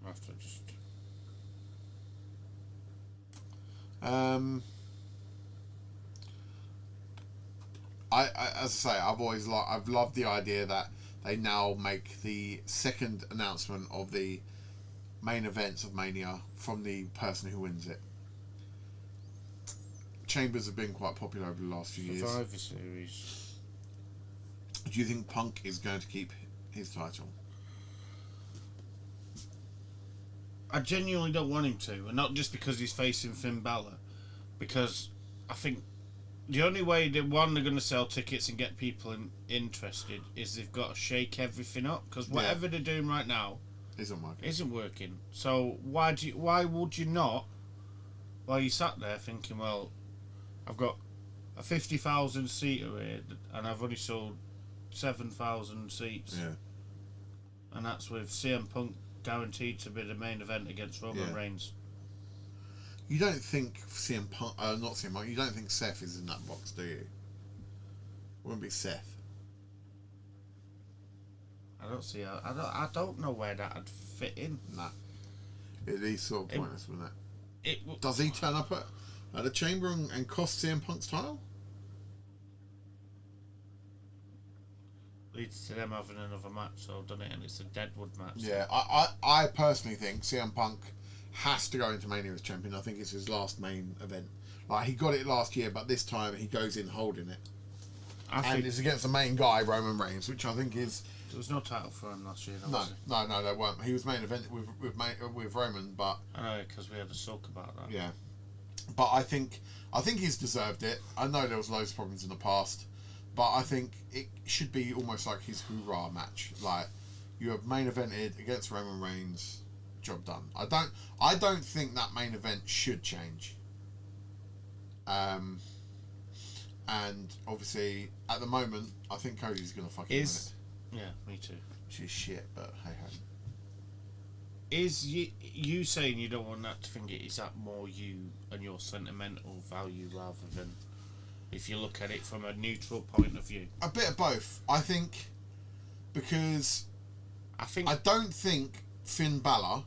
I have to just... as I say, I've loved the idea that they now make the second announcement of the main events of Mania from the person who wins it. Chambers have been quite popular over the last few years. Survivor Series. Do you think Punk is going to keep his title? I genuinely don't want him to, and not just because he's facing Finn Balor, because I think the only way they're going to sell tickets and get people interested is they've got to shake everything up, because whatever they're doing right now isn't working. So why would you not? While you sat there thinking, well, I've got a 50,000 seater here, and I've only sold 7,000 seats. Yeah. And that's with CM Punk guaranteed to be the main event against Roman Reigns. You don't think CM Punk, not CM Punk, you don't think Seth is in that box, do you? It wouldn't be Seth. I don't see. I don't know where that'd fit in. Nah. It'd be sort of pointless, wouldn't it? Does he turn up at the Chamber and cost CM Punk's title? Leads to them having another match, so done it, and it's a Deadwood match. Yeah, I personally think CM Punk has to go into Mania as champion. I think it's his last main event. Like, he got it last year, but this time he goes in holding it. And it's against the main guy, Roman Reigns, which I think is... There was no title for him last year, No, there weren't. He was main event with Roman, but... I know, because we had a sulk about that. Yeah. But I think he's deserved it. I know there was loads of problems in the past, but I think it should be almost like his hoorah match. Like, you have main evented against Roman Reigns, job done. I don't think that main event should change. And obviously at the moment I think Cody's gonna fucking win it. Yeah, me too. She's shit, but hey ho. Is you saying you don't want that to think it, is that more you and your sentimental value rather than if you look at it from a neutral point of view? A bit of both. I think because I don't think Finn Balor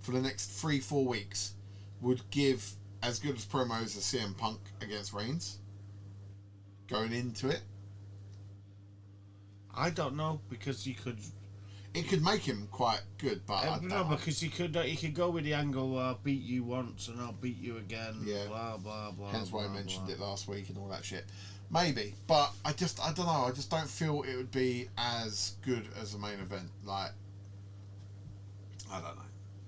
for the next 3-4 weeks would give as good as promos as CM Punk against Reigns going into it. I don't know, because you could... It could make him quite good, but... no, because he could go with the angle, I'll beat you once and I'll beat you again, blah, blah, blah. Hence why I mentioned it last week and all that shit. Maybe, but I don't know, I just don't feel it would be as good as a main event. Like, I don't know.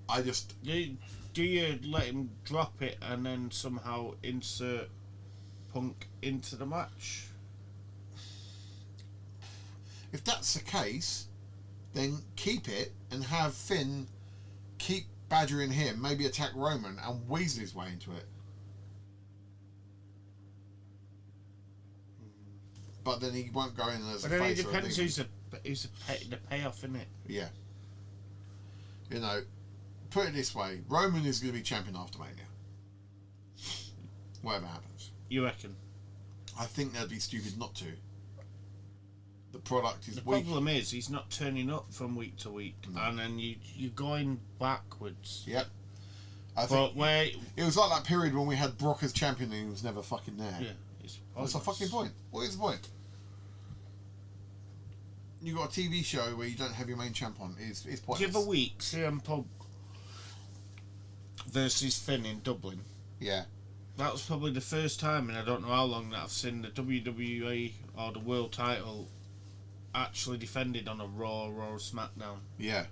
I just... Do you let him drop it and then somehow insert Punk into the match? If that's the case, then keep it and have Finn keep badgering him, maybe attack Roman and weasel his way into it. But then he won't go in as a face. But then it depends who's the payoff, isn't it? Yeah. You know, put it this way, Roman is going to be champion after Mania. Whatever happens. You reckon? I think they'd be stupid not to. The product is weak. The problem is he's not turning up from week to week, and then you're going backwards. Yep. I think it was like that period when we had Brock as champion and he was never fucking there. Yeah. What's the fucking point? What is the point? You got a TV show where you don't have your main champ on. It's pointless. The other week, CM Punk versus Finn in Dublin. Yeah. That was probably the first time in I don't know how long that I've seen the WWE or the world title actually defended on a Raw or SmackDown. Yeah.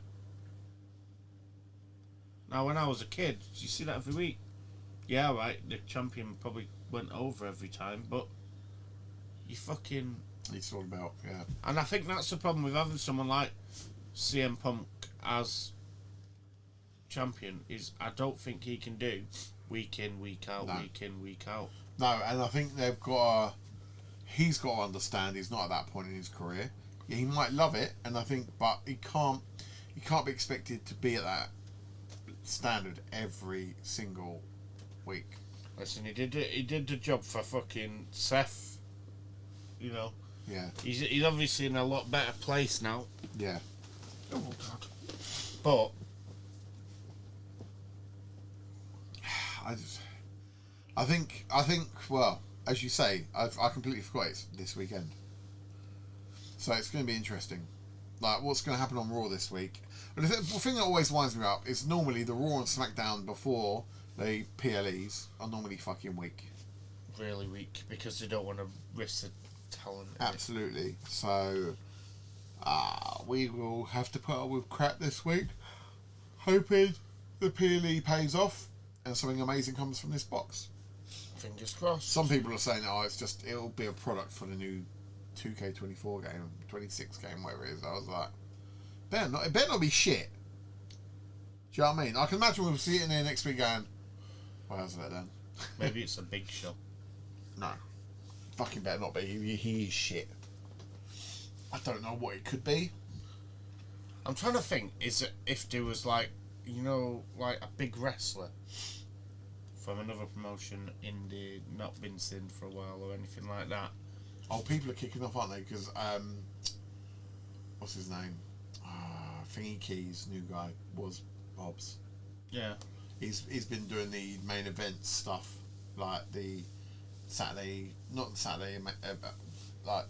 Now, when I was a kid, did you see that every week? Yeah, right, the champion probably went over every time, but you fucking... It's all about, yeah. And I think that's the problem with having someone like CM Punk as champion, is I don't think he can do week in, week out, week in, week out. No, and I think he's got to understand he's not at that point in his career. Yeah, he might love it, and I think, but he can't be expected to be at that standard every single week. Listen, he did the job for fucking Seth, you know. Yeah. He's obviously in a lot better place now. Yeah. Oh God. But I think well, as you say, I completely forgot it's this weekend. So it's going to be interesting. Like, what's going to happen on Raw this week? And the thing that always winds me up is normally the Raw and SmackDown before the PLEs are normally fucking weak. Really weak, because they don't want to risk the talent. Absolutely. So, we will have to put up with crap this week, hoping the PLE pays off and something amazing comes from this box. Fingers crossed. Some people are saying, it'll be a product for the new 2K24 game, 26 game, whatever it is. I was like, it better not be shit. Do you know what I mean? I can imagine we'll see it in there next week going, well, how's that then? Maybe it's a big show. No. Fucking better not be. He is shit. I don't know what it could be. I'm trying to think, is it if there was like a big wrestler from another promotion, indie, not been seen for a while or anything like that. Oh, people are kicking off, aren't they? Because, what's his name? Thingy Keys, new guy, was Bob's. Yeah. He's been doing the main event stuff, like the Saturday, not the Saturday, like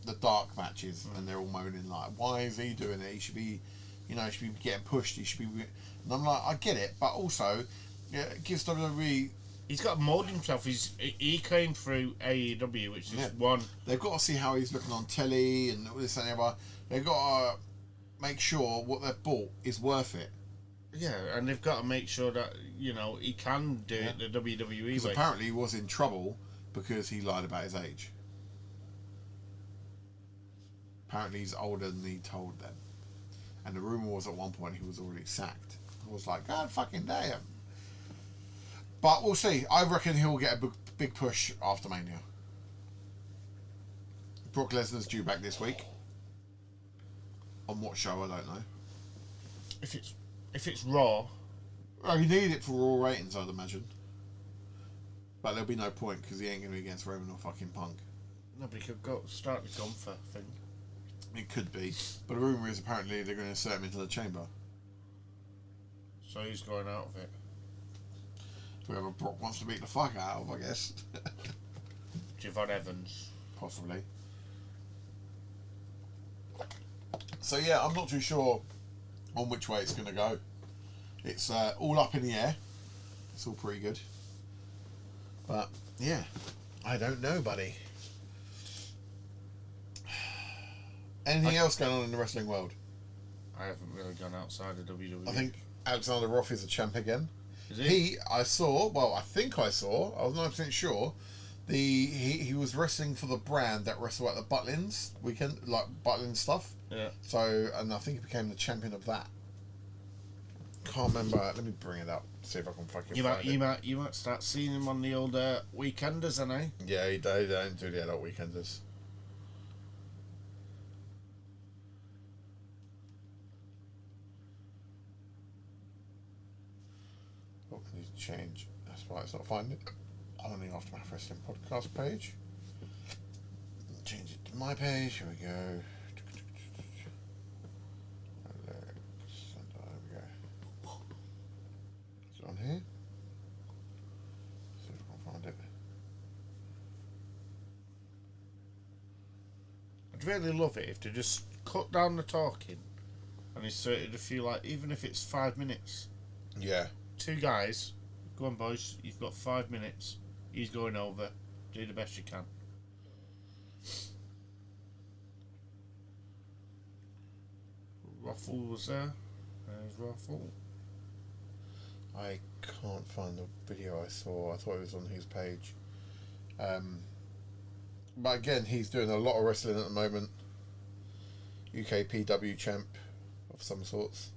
the dark matches, and they're all moaning like, why is he doing it? He should be, he should be getting pushed. He should be, and I'm like, I get it, but also, it gives WWE. He's got to mould himself. He came through AEW, which is one. They've got to see how he's looking on telly and all this and that. They've got to make sure what they've bought is worth it. Yeah, and they've got to make sure that he can do it the WWE way. Because apparently he was in trouble because he lied about his age. Apparently he's older than he told them, and the rumor was at one point he was already sacked. I was like, God fucking damn. But we'll see. I reckon he'll get a big push after Mania. Brock Lesnar's due back this week. On what show, I don't know. If it's Raw, you need it for Raw ratings, I'd imagine. But there'll be no point because he ain't going to be against Roman or fucking Punk. Nobody could start the Gunther thing. It could be, but the rumour is apparently they're going to insert him into the chamber. So he's going out of it. Whoever Brock wants to beat the fuck out of, I guess. Javon Evans. Possibly. So yeah, I'm not too sure on which way it's going to go. It's all up in the air. It's all pretty good. But, yeah. I don't know, buddy. Anything else going on in the wrestling world? I haven't really gone outside of WWE. I think Alexander Roth is a champ again. Is he? I think I saw, I was 9% sure, he was wrestling for the brand that wrestled at the Butlins weekend, like Butlins stuff. Yeah. So, and I think he became the champion of that. Can't remember. Let me bring it up. See if I can fucking find it. You might start seeing him on the old weekenders, ain't he? Yeah, they don't do the adult weekenders. Oh, I need to change. That's why it's not finding it. On the Aftermath Wrestling podcast page. Change it to my page. Here we go. There we go. Is it on here? See if I can find it. I'd really love it if they just cut down the talking and inserted a few, like, even if it's 5 minutes. Yeah. 2 guys, go on boys, you've got 5 minutes. He's going over. Do the best you can. Ruffle was there. There's Ruffle. I can't find the video I saw. I thought it was on his page. But again, he's doing a lot of wrestling at the moment. UK PW champ of some sorts.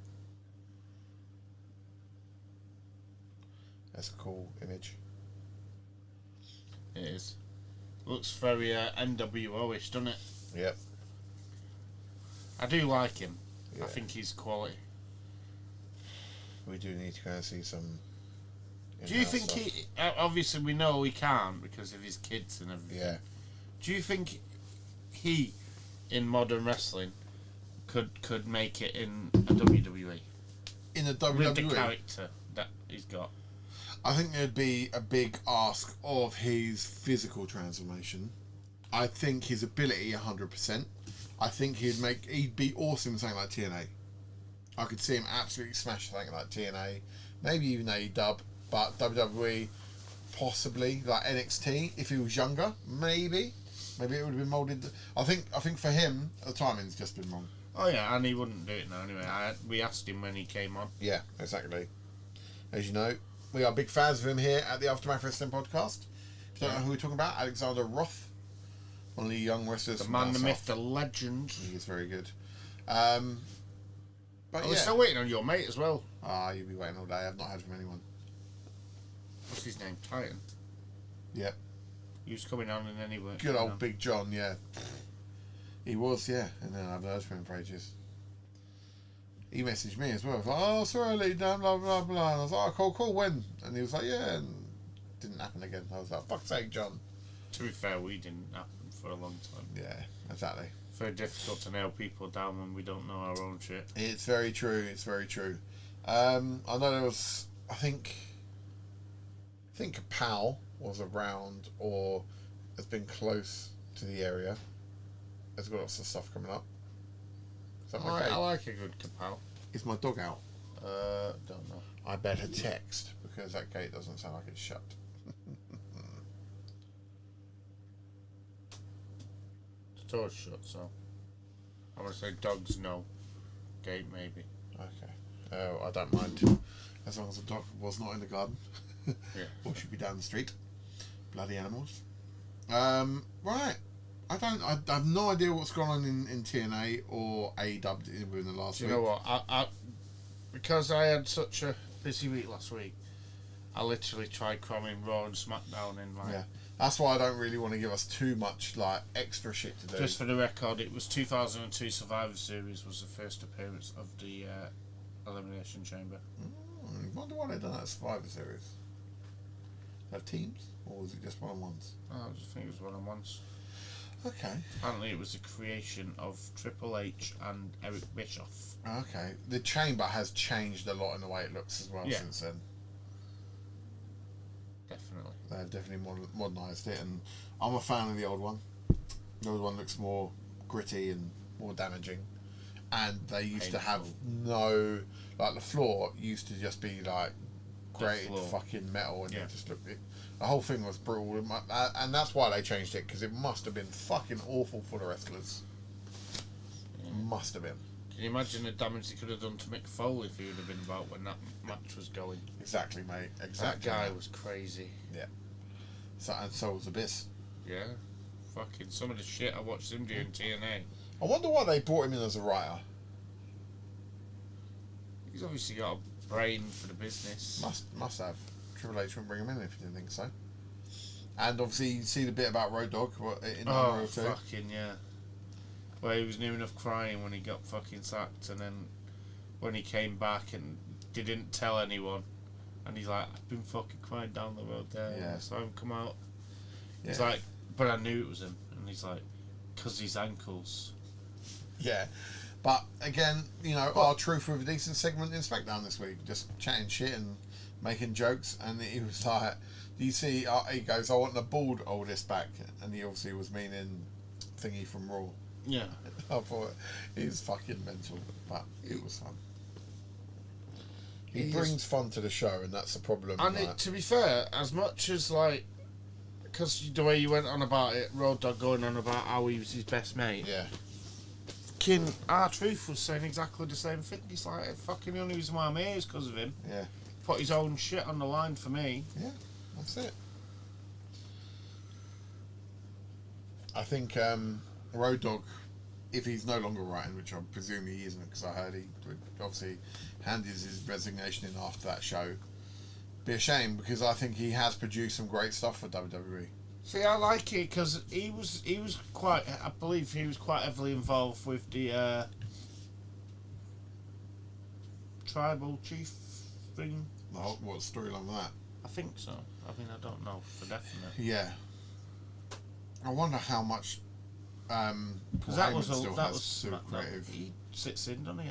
That's a cool image. It is. Looks very NWO-ish, doesn't it? Yep. I do like him. Yeah. I think he's quality. We do need to go and see some. Do you think stuff. He? Obviously, we know he can't because of his kids and everything. Yeah. Do you think he, in modern wrestling, could make it in a WWE? In a WWE? With the character that he's got. I think there'd be a big ask of his physical transformation. I think his ability, 100%. I think he'd be awesome in something like TNA. I could see him absolutely smash something like TNA, maybe even AEW, but WWE, possibly like NXT if he was younger, maybe it would have been moulded. I think for him the timing's just been wrong. Oh yeah, and he wouldn't do it now anyway. We asked him when he came on. Yeah, exactly. As you know, we are big fans of him here at the Aftermath Wrestling Podcast. If you don't know who we're talking about, Alexander Roth, one of the young wrestlers. The from man, down the south. myth, the legend. He is very good. But We're still waiting on your mate as well. You'll be waiting all day. I've not heard from anyone. What's his name? Titan. Yep. He was coming on and then he went. Good old Big John, yeah. He was, yeah. And then I've heard from him for ages. He messaged me as well. He was like, oh, sorry, Lee, blah, blah, blah, blah. And I was like, oh, cool, when? And he was like, yeah. And didn't happen again. I was like, fuck's sake, John. To be fair, we didn't happen for a long time. Yeah, exactly. Very difficult to nail people down when we don't know our own shit. It's very true. It's very true. I know there was, I think Pal was around or has been close to the area. There's got lots of stuff coming up. Is that okay? I like a good kapow. Is my dog out? Don't know. I better text because that gate doesn't sound like it's shut. The door's shut, so I'm gonna say dogs no. Gate maybe. Okay. Oh, I don't mind. As long as the dog was not in the garden. Yeah. Or should be down the street. Bloody animals. Right. I have no idea what's going on in TNA or AEW within the last Do week. you know what? I because I had such a busy week last week, I literally tried cramming Raw and SmackDown in like. Yeah. That's why I don't really want to give us too much like extra shit to do. Just for the record, it was 2002 Survivor Series was the first appearance of the Elimination Chamber. I wonder why they've done that Survivor Series. Have teams? Or was it just one-on-ones? Oh, I just think it was one-on-ones. Okay. Apparently it was the creation of Triple H and Eric Bischoff. Okay. The chamber has changed a lot in the way it looks as well since then. Definitely. They've definitely modernised it, and I'm a fan of the old one. The old one looks more gritty and more damaging. And they used to have no... Like, the floor used to just be, like, grated fucking metal, and it just looked... The whole thing was brutal, and that's why they changed it, because it must have been fucking awful for the wrestlers. Yeah. Must have been. Can you imagine the damage he could have done to Mick Foley if he would have been about when that match was going? Exactly, mate. Exactly. That guy was crazy. Yeah. So was Abyss. Yeah. Fucking some of the shit I watched him do in TNA. I wonder why they brought him in as a writer. He's obviously got a brain for the business. Must have. Triple H wouldn't bring him in if you didn't think so. And obviously you see the bit about Road Dogg in number 2. Fucking yeah. Where he was near enough crying when he got fucking sacked, and then when he came back and didn't tell anyone, and he's like, I've been fucking crying down the road there. Yeah. So him come out. Yeah. He's like, but I knew it was him, and he's like, 'cause his ankles. Yeah. But again, you know, our truth with a decent segment in SmackDown this week, just chatting shit and making jokes, and he was like, do you see, he goes, I want the bald oldest back, and he obviously was meaning Thingy from Raw. Yeah. I thought he was fucking mental, but it was fun. He brings fun to the show, and that's the problem. And to be fair, as much as like, because the way you went on about it, Road Dogg going on about how he was his best mate. Yeah. R-Truth was saying exactly the same thing. He's like, fucking the only reason why I'm here is because of him. Yeah. Put his own shit on the line for me. Yeah, that's it. I think Road Dogg, if he's no longer writing, which I presume he isn't, because I heard he obviously handed his resignation in after that show, be a shame, because I think he has produced some great stuff for WWE. See, I like it because he was quite. I believe he was quite heavily involved with the tribal chief thing. Oh, what storyline was that? I think so. I mean, I don't know for definite. Yeah. I wonder how much. Because that was super creative. He sits in, doesn't he?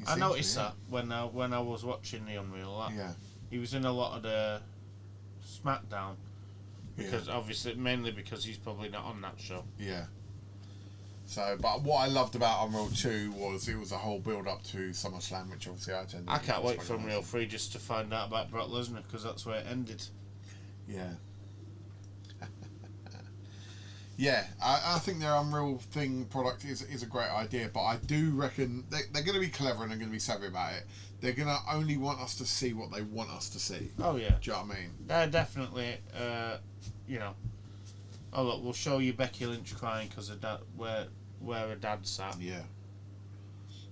I noticed that when I was watching the Unreal. That he was in a lot of the SmackDown. Because obviously, mainly because he's probably not on that show. Yeah. So, but what I loved about Unreal 2 was it was a whole build up to SummerSlam, which obviously I attended. I can't wait for Unreal 3 just to find out about Brock Lesnar, because that's where it ended. Yeah. Yeah, I think their Unreal thing product is a great idea, but I do reckon they're going to be clever and they're going to be savvy about it. They're going to only want us to see what they want us to see. Oh, yeah. Do you know what I mean? They're definitely, you know, oh, look, we'll show you Becky Lynch crying because of where her dad sat. Yeah.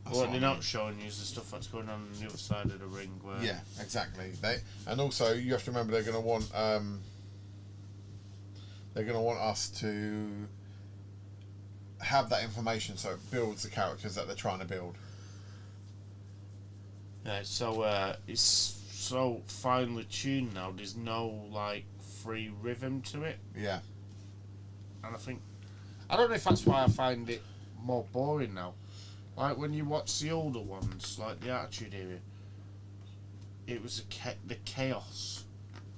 But what they're not showing you is the stuff that's going on the other side of the ring. Where Yeah, exactly. And also, you have to remember they're going to want... they're going to want us to have that information so it builds the characters that they're trying to build. Yeah, it's so finely tuned now. There's no like free rhythm to it, Yeah. and I don't know if that's why I find it more boring now. Like when you watch the older ones, like the Attitude Era, it was the chaos.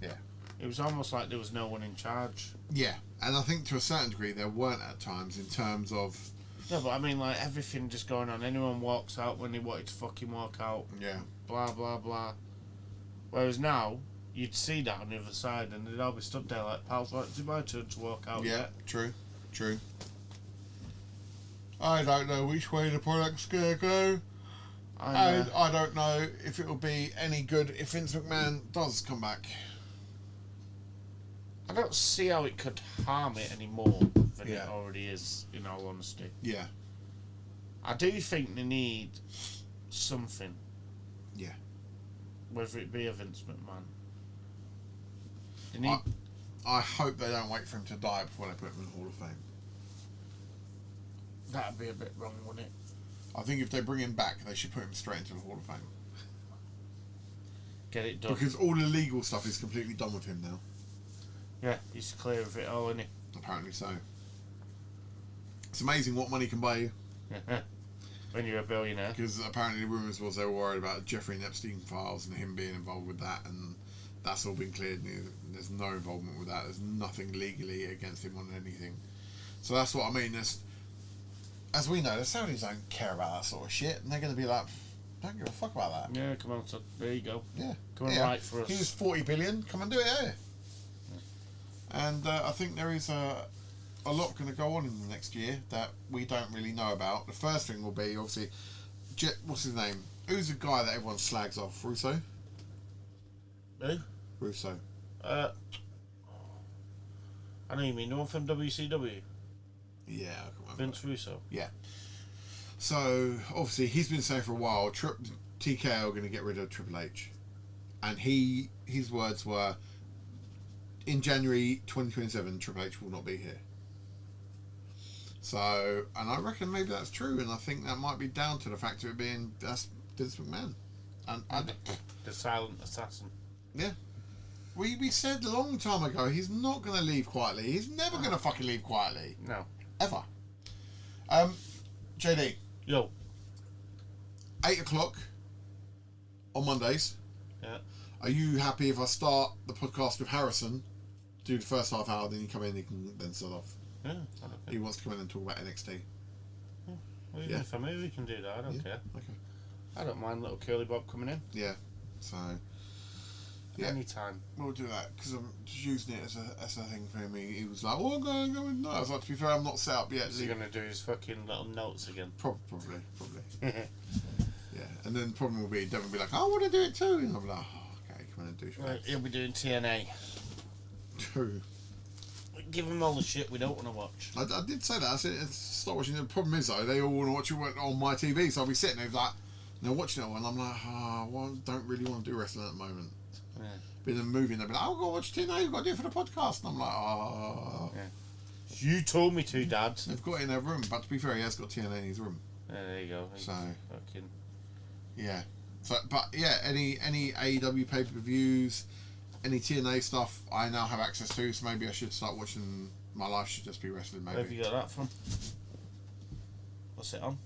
Yeah. It was almost like there was no one in charge. Yeah, and I think to a certain degree there weren't at times in terms of... No, but I mean, like, everything just going on. Anyone walks out when they wanted to fucking walk out. Yeah. Blah, blah, blah. Whereas now, you'd see that on the other side and they'd all be stood there like, pals, like, is it my turn to walk out Yeah, yet? true. I don't know which way the product's going to go. I don't know if it'll be any good if Vince McMahon does come back. I don't see how it could harm it any more than it already is, in all honesty. Yeah. I do think they need something. Yeah. Whether it be a Vince McMahon. They need... I hope they don't wait for him to die before they put him in the Hall of Fame. That'd be a bit wrong, wouldn't it? I think if they bring him back, they should put him straight into the Hall of Fame. Get it done. Because all the legal stuff is completely done with him now. Yeah, he's clear of it all, isn't he? Apparently so. It's amazing what money can buy you. When you're a billionaire. Because apparently the rumours was they were worried about Jeffrey and Epstein files and him being involved with that, and that's all been cleared. And there's no involvement with that. There's nothing legally against him on anything. So that's what I mean. As we know, the Saudis don't care about that sort of shit, and they're going to be like, don't give a fuck about that. Yeah, come on, so there you go. Yeah. Come on, write for us. Here's 40 billion, come and do it, eh? And I think there is a lot going to go on in the next year that we don't really know about. The first thing will be, obviously, what's his name? Who's the guy that everyone slags off? Russo? Who? Russo. I know you mean the one from WCW. Yeah, I can remember. Vince Russo. Yeah. So, obviously, he's been saying for a while, TKO are going to get rid of Triple H. And his words were, in January 2027, Triple H will not be here. So, and I reckon maybe that's true, and I think that might be down to the fact of it being Vince McMahon. And the silent assassin. Yeah. We said a long time ago, he's not going to leave quietly. He's never going to fucking leave quietly. No. Ever. JD. Yo. 8 o'clock on Mondays. Yeah. Are you happy if I start the podcast with Harrison, do the first half hour, then you come in, he can then start off? Yeah. He wants to come in and talk about NXT. Well, even for me, we can do that. I don't care. Okay. I don't mind little Curly Bob coming in. Yeah. So. Yeah. Anytime. We'll do that because I'm just using it as a thing for him. He was like, "Oh, I'm going to go in." No, I was like, to be fair, I'm not set up yet. Is he going to do his fucking little notes again? Probably. Yeah. And then the problem will be Devon will be like, "I want to do it too," and I'll be like, "Oh, okay, come on and do it." Right, he'll be doing TNA. True. Give him all the shit we don't want to watch. I did say that. I said, start watching. The problem is, though, they all want to watch it on my TV, so I'll be sitting there like, they're watching it, and I'm like, well, I don't really want to do wrestling at the moment. Yeah. But in the movie, and they'll be like, I'll go watch TNA, you've got to do it for the podcast. And I'm like, Yeah. You told me to, Dad. They've got it in their room, but to be fair, he has got TNA in his room. Yeah, there you go. So, fucking... yeah. So, but yeah, any AEW pay-per-views, any TNA stuff, I now have access to, so maybe I should start watching. My life should just be wrestling, maybe. Where have you got that from? What's it on?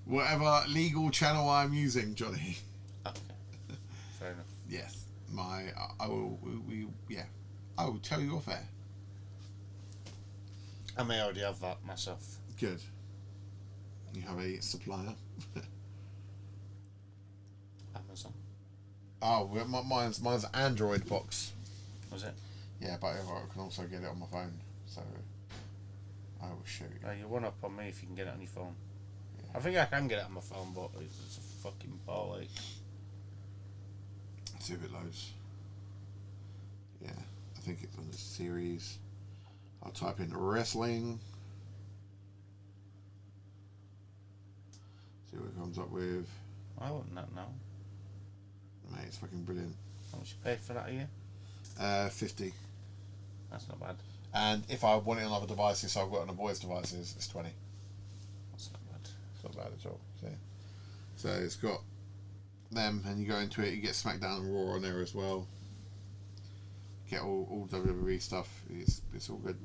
Whatever legal channel I'm using, Johnny. Okay. fair enough. Yes. I will tell you off air. I may already have that myself. Good. You have a supplier. Amazon. Oh, mine's an Android box. Was it? Yeah, but I can also get it on my phone. So I will show you. No, you're one up on me if you can get it on your phone. Yeah. I think I can get it on my phone, but it's a fucking ball ache. Let's see if it loads. Yeah, I think it's on the series. I'll type in wrestling. See what it comes up with. I wouldn't that now. Mate, it's fucking brilliant. How much you paid for that a year? 50. That's not bad. And if I want it on other devices, so I've got it on the boys' devices, it's 20. That's not bad. It's not bad at all. See? So it's got them, and you go into it, you get SmackDown and Raw on there as well. Get all WWE stuff. It's all good.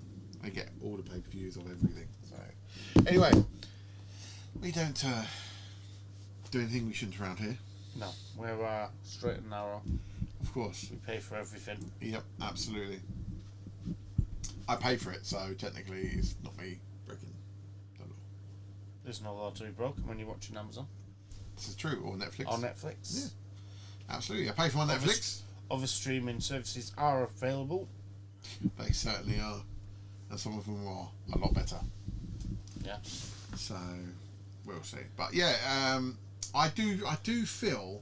I get all the pay-per-views of everything. So anyway, we don't do anything we shouldn't around here. No, we're straight and narrow. Of course. We pay for everything. Yep, absolutely. I pay for it, so technically it's not me breaking the law. There's no law to be broken when you're watching Amazon. This is true, or Netflix. Or Netflix. Yeah, absolutely. I pay for my Netflix. Other streaming services are available. They certainly are, and some of them are a lot better. Yeah. So we'll see. But yeah, I do feel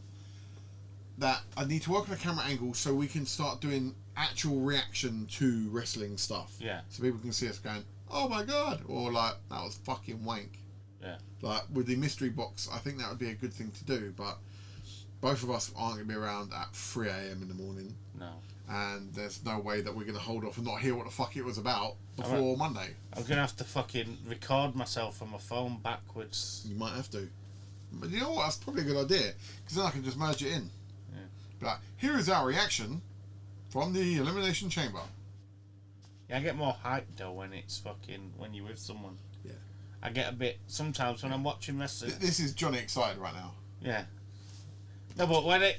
that I need to work on the camera angle so we can start doing actual reaction to wrestling stuff. Yeah. So people can see us going, "Oh my god," or like, "That was fucking wank." Yeah. Like with the mystery box, I think that would be a good thing to do. But both of us aren't going to be around at 3 a.m. in the morning. No. And there's no way that we're going to hold off and not hear what the fuck it was about before Monday. I'm going to have to fucking record myself on my phone backwards. You might have to. But you know what? That's probably a good idea. Because then I can just merge it in. Yeah. But like, here is our reaction from the Elimination Chamber. Yeah, I get more hype though when it's fucking, when you're with someone. Yeah. I get a bit, sometimes when I'm watching wrestling. This is Johnny excited right now. Yeah. No, but when it,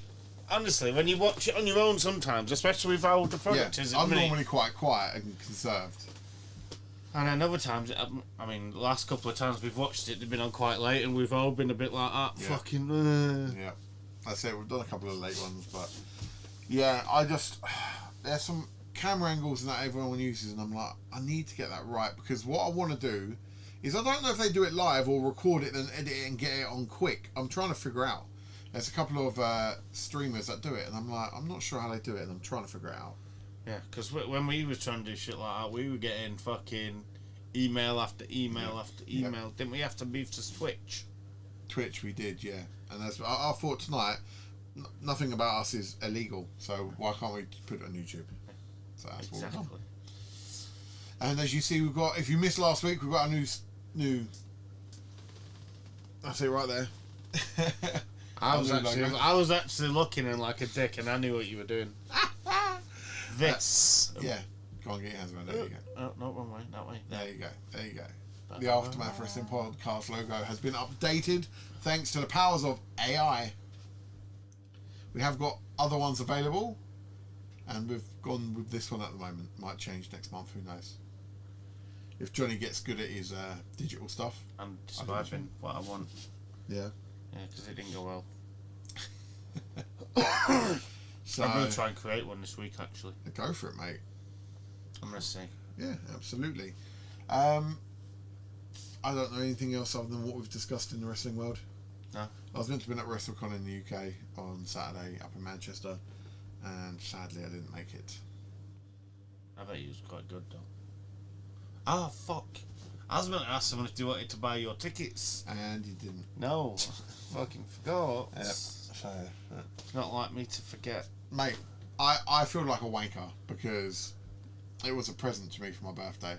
honestly, when you watch it on your own sometimes, especially with how the product is at I'm the minute, normally quite quiet and conserved. and then other times, I mean, the last couple of times we've watched it, they've been on quite late, and we've all been a bit like that. Yeah. Fucking. Yeah. That's it. We've done a couple of late ones, but yeah, there's some camera angles that everyone uses, and I'm like, I need to get that right, because what I want to do is, I don't know if they do it live or record it and edit it and get it on quick. I'm trying to figure out. There's a couple of streamers that do it, and I'm like, I'm not sure how they do it, and I'm trying to figure it out. Yeah, because when we was trying to do shit like that, we were getting fucking email after email after email. Didn't we have to move to Twitch? Twitch, we did, yeah. And I thought tonight, nothing about us is illegal, so why can't we put it on YouTube? So that's what we've done. And as you see, we've got, if you missed last week, we've got a new. That's it right there. I was actually looking in like a dick, and I knew what you were doing. This. Yeah. Go on, get your hands around. There you go. Oh, no, wrong way. That way. There you go. There you go. The Aftermath Wrestling Podcast logo has been updated thanks to the powers of AI. We have got other ones available, and we've gone with this one at the moment. Might change next month, who knows. If Johnny gets good at his digital stuff. I'm describing what I want. Yeah. Yeah, because it didn't go well. So, I'm going to try and create one this week, actually. Go for it, mate. I'm going to see. Yeah, absolutely. I don't know anything else other than what we've discussed in the wrestling world. No. I was meant to be at WrestleCon in the UK on Saturday up in Manchester, and sadly I didn't make it. I bet he was quite good, though. Ah, fuck. I was going to ask someone if they wanted to buy your tickets. And you didn't. No. Fucking forgot. Yep. So, it's not like me to forget. mate, I feel like a wanker because it was a present to me for my birthday,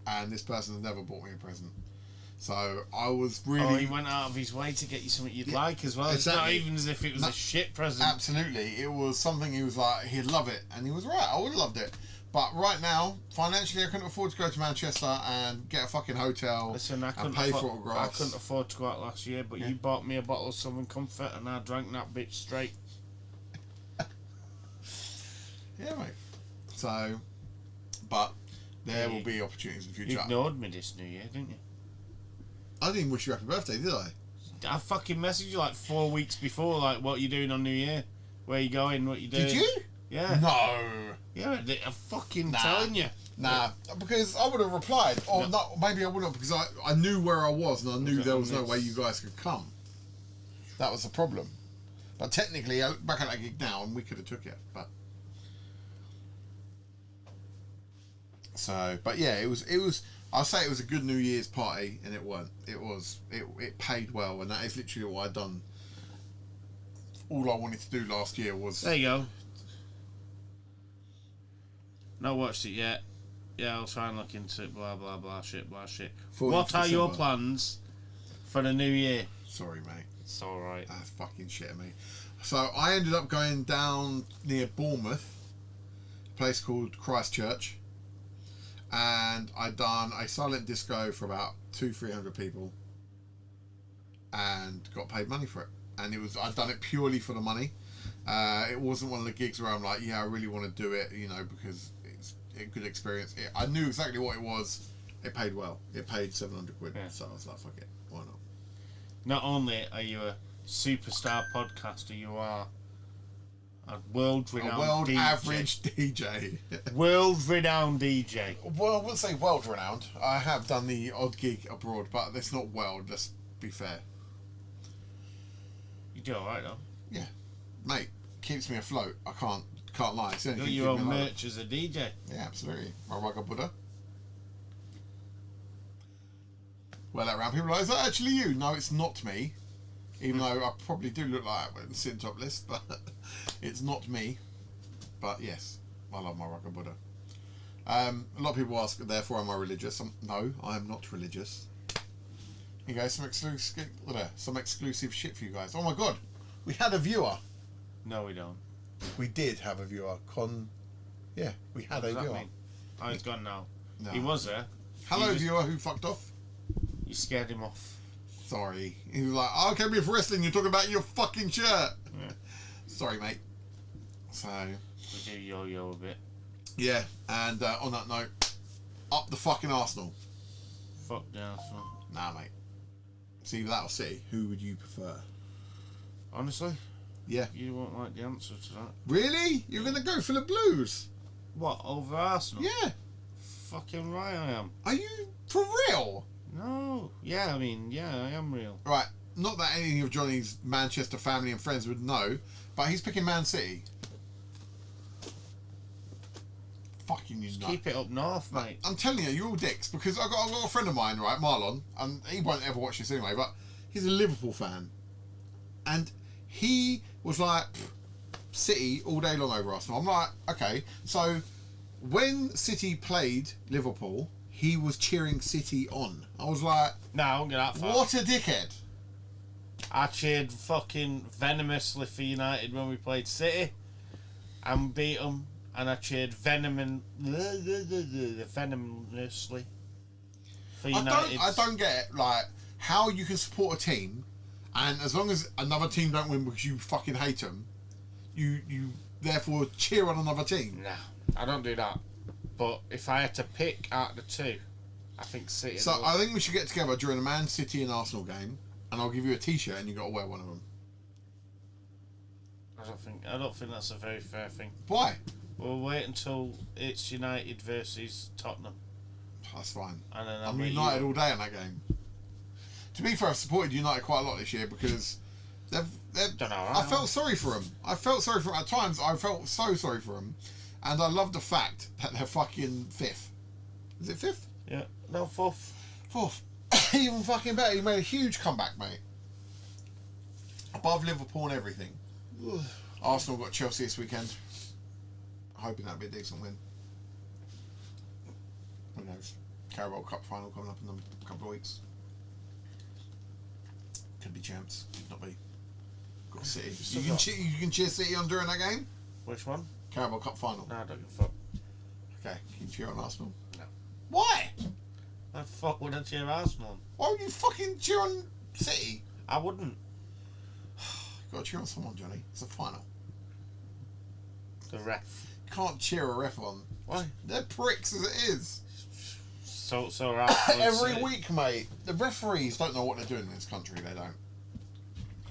and this person has never bought me a present. So I was really. Oh, he went out of his way to get you something you'd like as well. Exactly. It's not even as if it was a shit present. Absolutely, it was something he was like, he'd love it, and he was right. I would have loved it, but right now, financially, I couldn't afford to go to Manchester and get a fucking hotel. Listen, I and pay for I autographs. couldn't afford to go out last year, but you bought me a bottle of Southern Comfort, and I drank that bitch straight. Yeah, mate. So, but there will be opportunities in the future. You ignored me this New Year, didn't you? I didn't even wish you happy birthday, did I? I fucking messaged you like 4 weeks before, like, what you doing on New Year? Where you going? What you doing? Did you? Yeah. No. Yeah, I'm fucking telling you. Nah, because I would have replied. Or No. not, maybe I wouldn't, because I knew where I was and I knew there was no this? way you guys could come. That was the problem. But technically, I look back at that gig now and we could have took it. But yeah, it was. I'll say it was a good New Year's party, and it weren't. It paid well, and that is literally what I'd done. All I wanted to do last year was. There you go. Not watched it yet. Yeah, I'll try and look into it. Blah blah blah shit. What are your plans for the new year? Sorry, mate. It's all right. That's fucking shit, mate. So I ended up going down near Bournemouth, a place called Christchurch, and I'd done a silent disco for about 200-300 people, and got paid money for it. And I'd done it purely for the money. It wasn't one of the gigs where I'm like, yeah, I really want to do it, because it's a good experience. I knew exactly what it was. It paid well. It paid 700 quid. Yeah. So I was like, fuck it, why not? Not only are you a superstar podcaster, you are a world-renowned DJ. Average DJ. World-renowned DJ. Well, I wouldn't say world-renowned. I have done the odd gig abroad, but it's not world, let's be fair. You do alright though. Yeah. Mate, keeps me afloat. I can't lie. It's the only You got thing your keeping own me alive. merch as a DJ. Yeah, absolutely. My Rugga Buddha. Wear that around. People are like, is that actually you? No, it's not me. Even though I probably do look like that in the sit top list, but it's not me. But yes, I love my Rugga Buddha. A lot of people ask, therefore, am I religious? No, I am not religious. Here you go, some exclusive shit for you guys. Oh my god, we had a viewer. No, we don't. We did have a viewer. Yeah, we had a viewer. Mean? Oh, he's gone now. No. He was there. Hello, viewer who fucked off. You scared him off. Sorry. He was like, oh, okay, for wrestling, you're talking about your fucking shirt. Yeah. Sorry, mate. So. We do yo-yo a bit. Yeah, and on that note, up the fucking Arsenal. Fuck the Arsenal. Nah, mate. See, that or City, who would you prefer? Honestly? Yeah. You won't like the answer to that. Really? You're going to go for the Blues? What, over Arsenal? Yeah. Fucking right I am. Are you for real? No. Yeah, I mean, yeah, I am real. Right. Not that any of Johnny's Manchester family and friends would know, but he's picking Man City. Fucking you Just nut. keep it up north, mate. I'm telling you, you're all dicks, because I've got a friend of mine, right, Marlon, and he won't ever watch this anyway, but he's a Liverpool fan. And he was like, City all day long over Arsenal. I'm like, okay. So when City played Liverpool, he was cheering City on. I was like, No, I won't get that far. what a dickhead. I cheered fucking venomously for United when we played City and beat them. And I cheered venomously for United. I don't get, like, how you can support a team, and as long as another team don't win because you fucking hate them, you therefore cheer on another team. Nah, I don't do that. But if I had to pick out the two, I think City. So I think we should get together during a Man City and Arsenal game, and I'll give you a T-shirt, and you got to wear one of them. I don't think that's a very fair thing. Why? We'll wait until it's United versus Tottenham. That's fine. And then I'm United all day in that game. To be fair, I've supported United quite a lot this year because they've Done all right. I felt sorry for them. At times. I felt so sorry for them, and I love the fact that they're fucking fifth. Is it fifth? Yeah. No, fourth. Fourth. Even fucking better. He made a huge comeback, mate. Above Liverpool and everything. Arsenal got Chelsea this weekend. Hoping that'll be a decent win. Who knows? Carabao Cup final coming up in a couple of weeks. Could be champs. Could not be. Got City. You can cheer City on during that game? Which one? Carabao Cup final. No, I don't give a fuck. Okay. Can you cheer on Arsenal? No. Why? The fuck would I cheer Arsenal? Why would you fucking cheer on City? I wouldn't. You've got to cheer on someone, Johnny. It's a final. The ref. can't cheer a ref on. Why? They're pricks as it is. So right. Every week, mate. The referees don't know what they're doing in this country. They don't.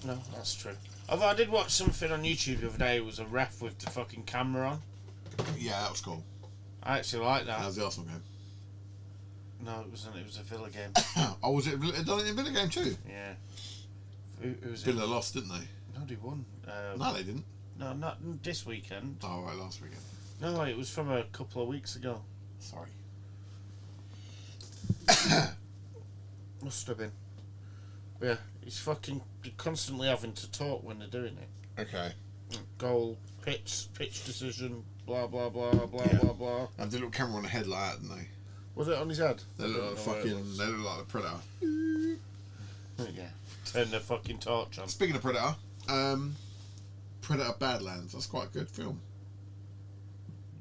No, that's true. Although I did watch something on YouTube the other day. It was a ref with the fucking camera on. Yeah, that was cool. I actually like that. That was the Arsenal game. No, it wasn't. It was a Villa game. Oh, was it done in a Villa game too? Yeah. Who was Villa lost, didn't they? No, they won. No, they didn't. No, not this weekend. Oh, right, last weekend. No, it was from a couple of weeks ago. Sorry. Must have been. Yeah, he's fucking constantly having to talk when they're doing it. Okay. Goal, pitch decision, blah blah blah blah Yeah. blah blah. And the little camera on the head like that, didn't they? Was it on his head? They look like fucking. They look like the Predator. Yeah. Turn the fucking torch on. Speaking of Predator, Predator Badlands. That's quite a good film.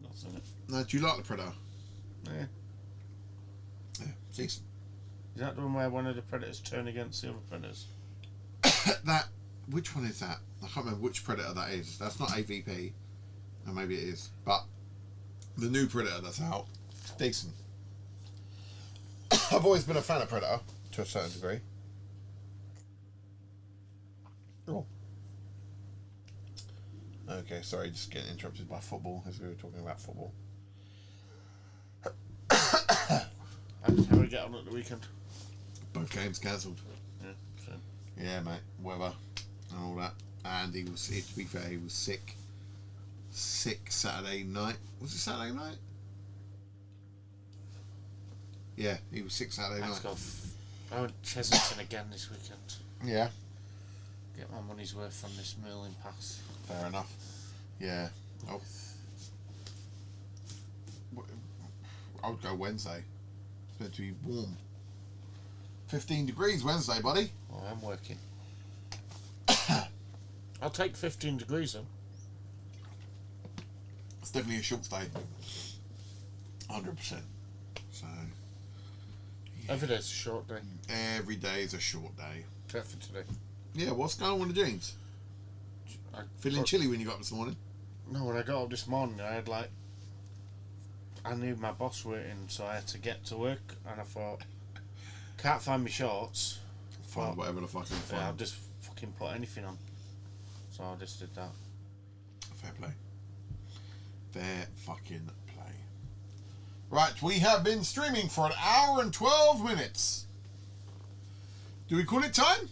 Nothing. No, do you like the Predator? Yeah. Yeah, decent. Is that the one where one of the predators turn against the other predators? That. Which one is that? I can't remember which Predator that is. That's not A.W.P. Or maybe it is. But the new Predator that's out, decent. I've always been a fan of Predator to a certain degree. Oh. Okay, sorry, just getting interrupted by football as we were talking about football. How did we get on at the weekend? Both games cancelled. Yeah, same. Yeah, mate. Weather and all that. And he was, to be fair, he was sick. Sick Saturday night. Was it Saturday night? Yeah, he was sick Saturday Let's night. go. I went Chesington again this weekend. Yeah, Get my money's worth from this Merlin Pass. fair enough. Yeah. Oh. I would go Wednesday. It's meant to be warm. 15 degrees Wednesday, buddy. Well, I'm working. I'll take 15 degrees though. It's definitely a short stay. 100%. So. Yeah. Every day's a short day. Every day is a short day. Except for today. Yeah, what's going on with the jeans? Feeling chilly when you got up this morning? No, when I got up this morning, I knew my boss were in, so I had to get to work, and I thought, can't find my shorts. Find whatever the fuck I can find. Yeah, I'll just fucking put anything on. So I just did that. Fair play. Fair fucking play. Right, we have been streaming for 1 hour and 12 minutes. Do we call it time?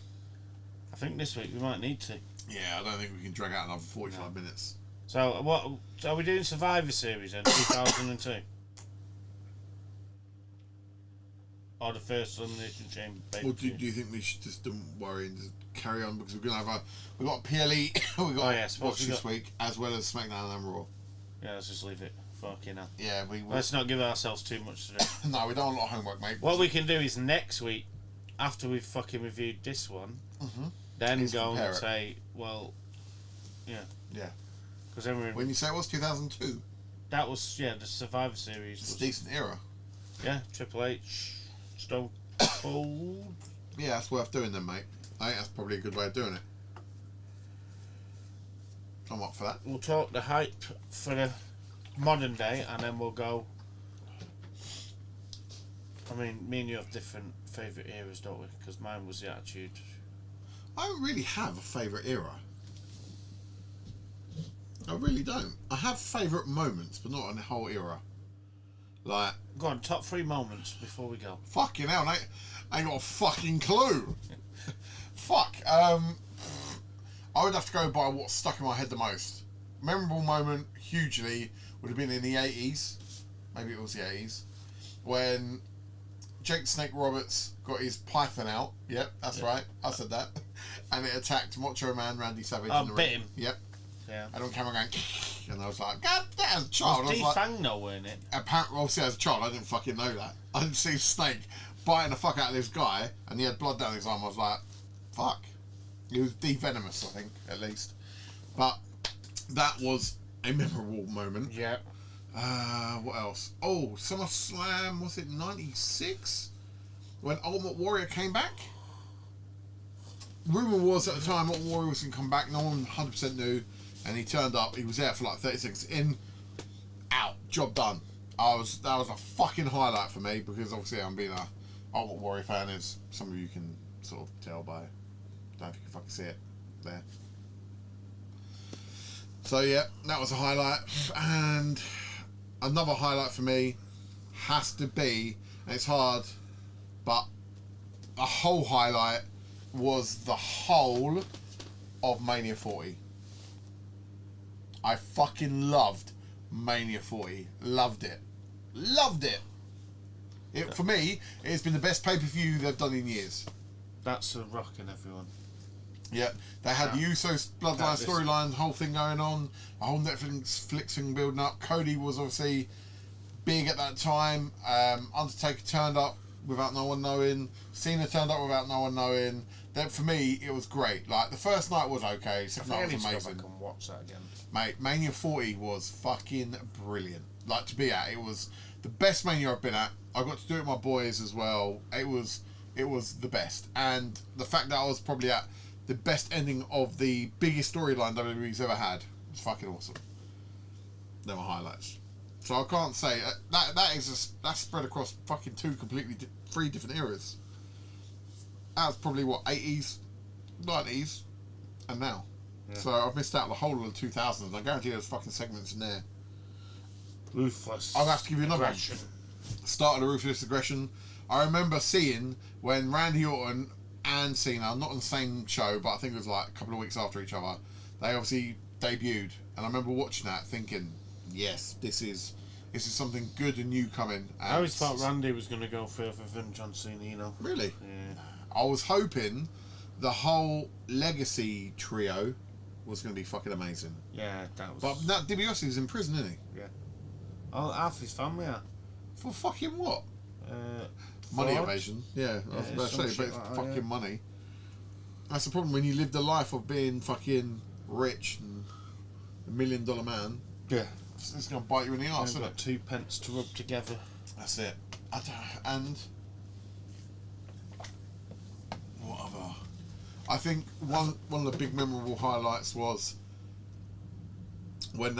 I think this week we might need to. Yeah, I don't think we can drag out another 45 minutes. So what are we doing? Survivor Series in 2002, or the first Elimination Chamber? Or do you think we should just don't worry and just carry on, because we're gonna have we got PLE we got watch this week, as well as SmackDown and Raw. Yeah, let's just leave it. Fucking hell. Yeah, Let's not give ourselves too much to do. No, we don't want a lot of homework, mate. What we can do is next week, after we've fucking reviewed this one, then Let's go compare and it. say, well, yeah. Yeah. Because then we're When you say it was 2002, that was the Survivor Series. it's a Was, decent era. yeah, Triple H, Stone Cold. Yeah, that's worth doing then, mate. I think that's probably a good way of doing it. I'm up for that. We'll talk the hype for the modern day, and then we'll go. I mean, me and you have different favourite eras, don't we? Because mine was the Attitude. I don't really have a favourite era. I really don't. I have favourite moments, but not in the whole era. Like, Go on, top 3 moments before we go. fucking hell, mate. I ain't got a fucking clue. Fuck. I would have to go by what's stuck in my head the most. Memorable moment, hugely, would have been in the 80s. Maybe it was the 80s. When Jake Snake Roberts got his python out. Yep, that's right. I said that. And it attacked Macho Man Randy Savage in the bit ring. him. Yep. Yeah. And on camera going, and I was like, God damn, as a child. Was I was like, Defang no weren't it? apparently, obviously as a child, I didn't fucking know that. I didn't see Snake biting the fuck out of this guy, and he had blood down his arm. I was like, fuck. He was venomous, I think, at least. But that was a memorable moment. Yeah. What else? Oh, SummerSlam, was it 96? When Ultimate Warrior came back? Rumour was at the time Ultimate Warrior was going to come back. No one 100% knew. And he turned up. He was there for like 30 seconds. In job done. That was a fucking highlight for me because obviously I'm being a Ultimate Warrior fan, as some of you can sort of tell by. Don't think you can fucking see it there. So yeah, that was a highlight, and another highlight for me has to be, and it's hard, but the whole highlight was the whole of Mania 40. I fucking loved Mania 40. Loved it. For me, it's been the best pay-per-view they've done in years. That's a rocking, everyone. Yeah, they had the Usos Bloodline storyline, the whole thing going on, a whole Netflix thing building up. Cody was obviously big at that time. Undertaker turned up without no one knowing. Cena turned up without no one knowing. Then for me, it was great. Like, the first night was okay. Second night was amazing. Go back and watch that again. Mate, Mania 40 was fucking brilliant. Like, to be at, it was the best Mania I've been at. I got to do it with my boys as well. It was the best. And the fact that I was probably at the best ending of the biggest storyline WWE's ever had was fucking awesome. They were highlights. So I can't say that's spread across fucking three different eras. That was probably what, 80s, 90s, and now. Yeah. So I've missed out the whole of the 2000s. I guarantee there's fucking segments in there. Ruthless. I'll have to give you another aggression. One. Start of the Ruthless Aggression. I remember seeing when Randy Orton and Cena, not on the same show, but I think it was like a couple of weeks after each other, they obviously debuted, and I remember watching that thinking, yes, this is something good and new coming. And I always thought Randy was going to go further than John Cena, you know. Really? Yeah. I was hoping the whole Legacy trio was going to be fucking amazing. Yeah, that was... But that DiBiase is in prison, isn't he? Yeah. Oh, half his family are. For fucking what? Fraud? Money evasion. Yeah, I was about to say, but it's like fucking yeah. money. That's the problem when you live the life of being fucking rich and $1 million man. Yeah. It's going to bite you in the arse, isn't got it? 2 pence to rub together. That's it. And what other? I think one of the big memorable highlights was when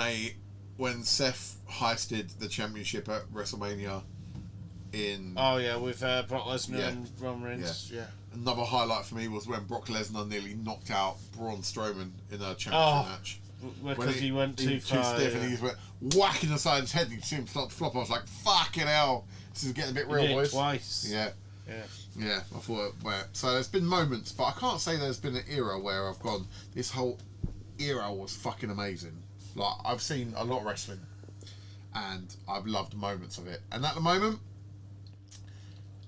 Seth heisted the championship at WrestleMania in... Oh yeah, with Brock Lesnar and Roman Reigns. Yeah. Another highlight for me was when Brock Lesnar nearly knocked out Braun Strowman in a championship match. Because he went too far. Stiff, and he just went whacking the side of his head, and you see him start to flop. I was like, fucking hell, this is getting a bit real, boys. Twice. Yeah. Yeah, I thought, so there's been moments, but I can't say there's been an era where I've gone, this whole era was fucking amazing. Like, I've seen a lot of wrestling, and I've loved moments of it. And at the moment,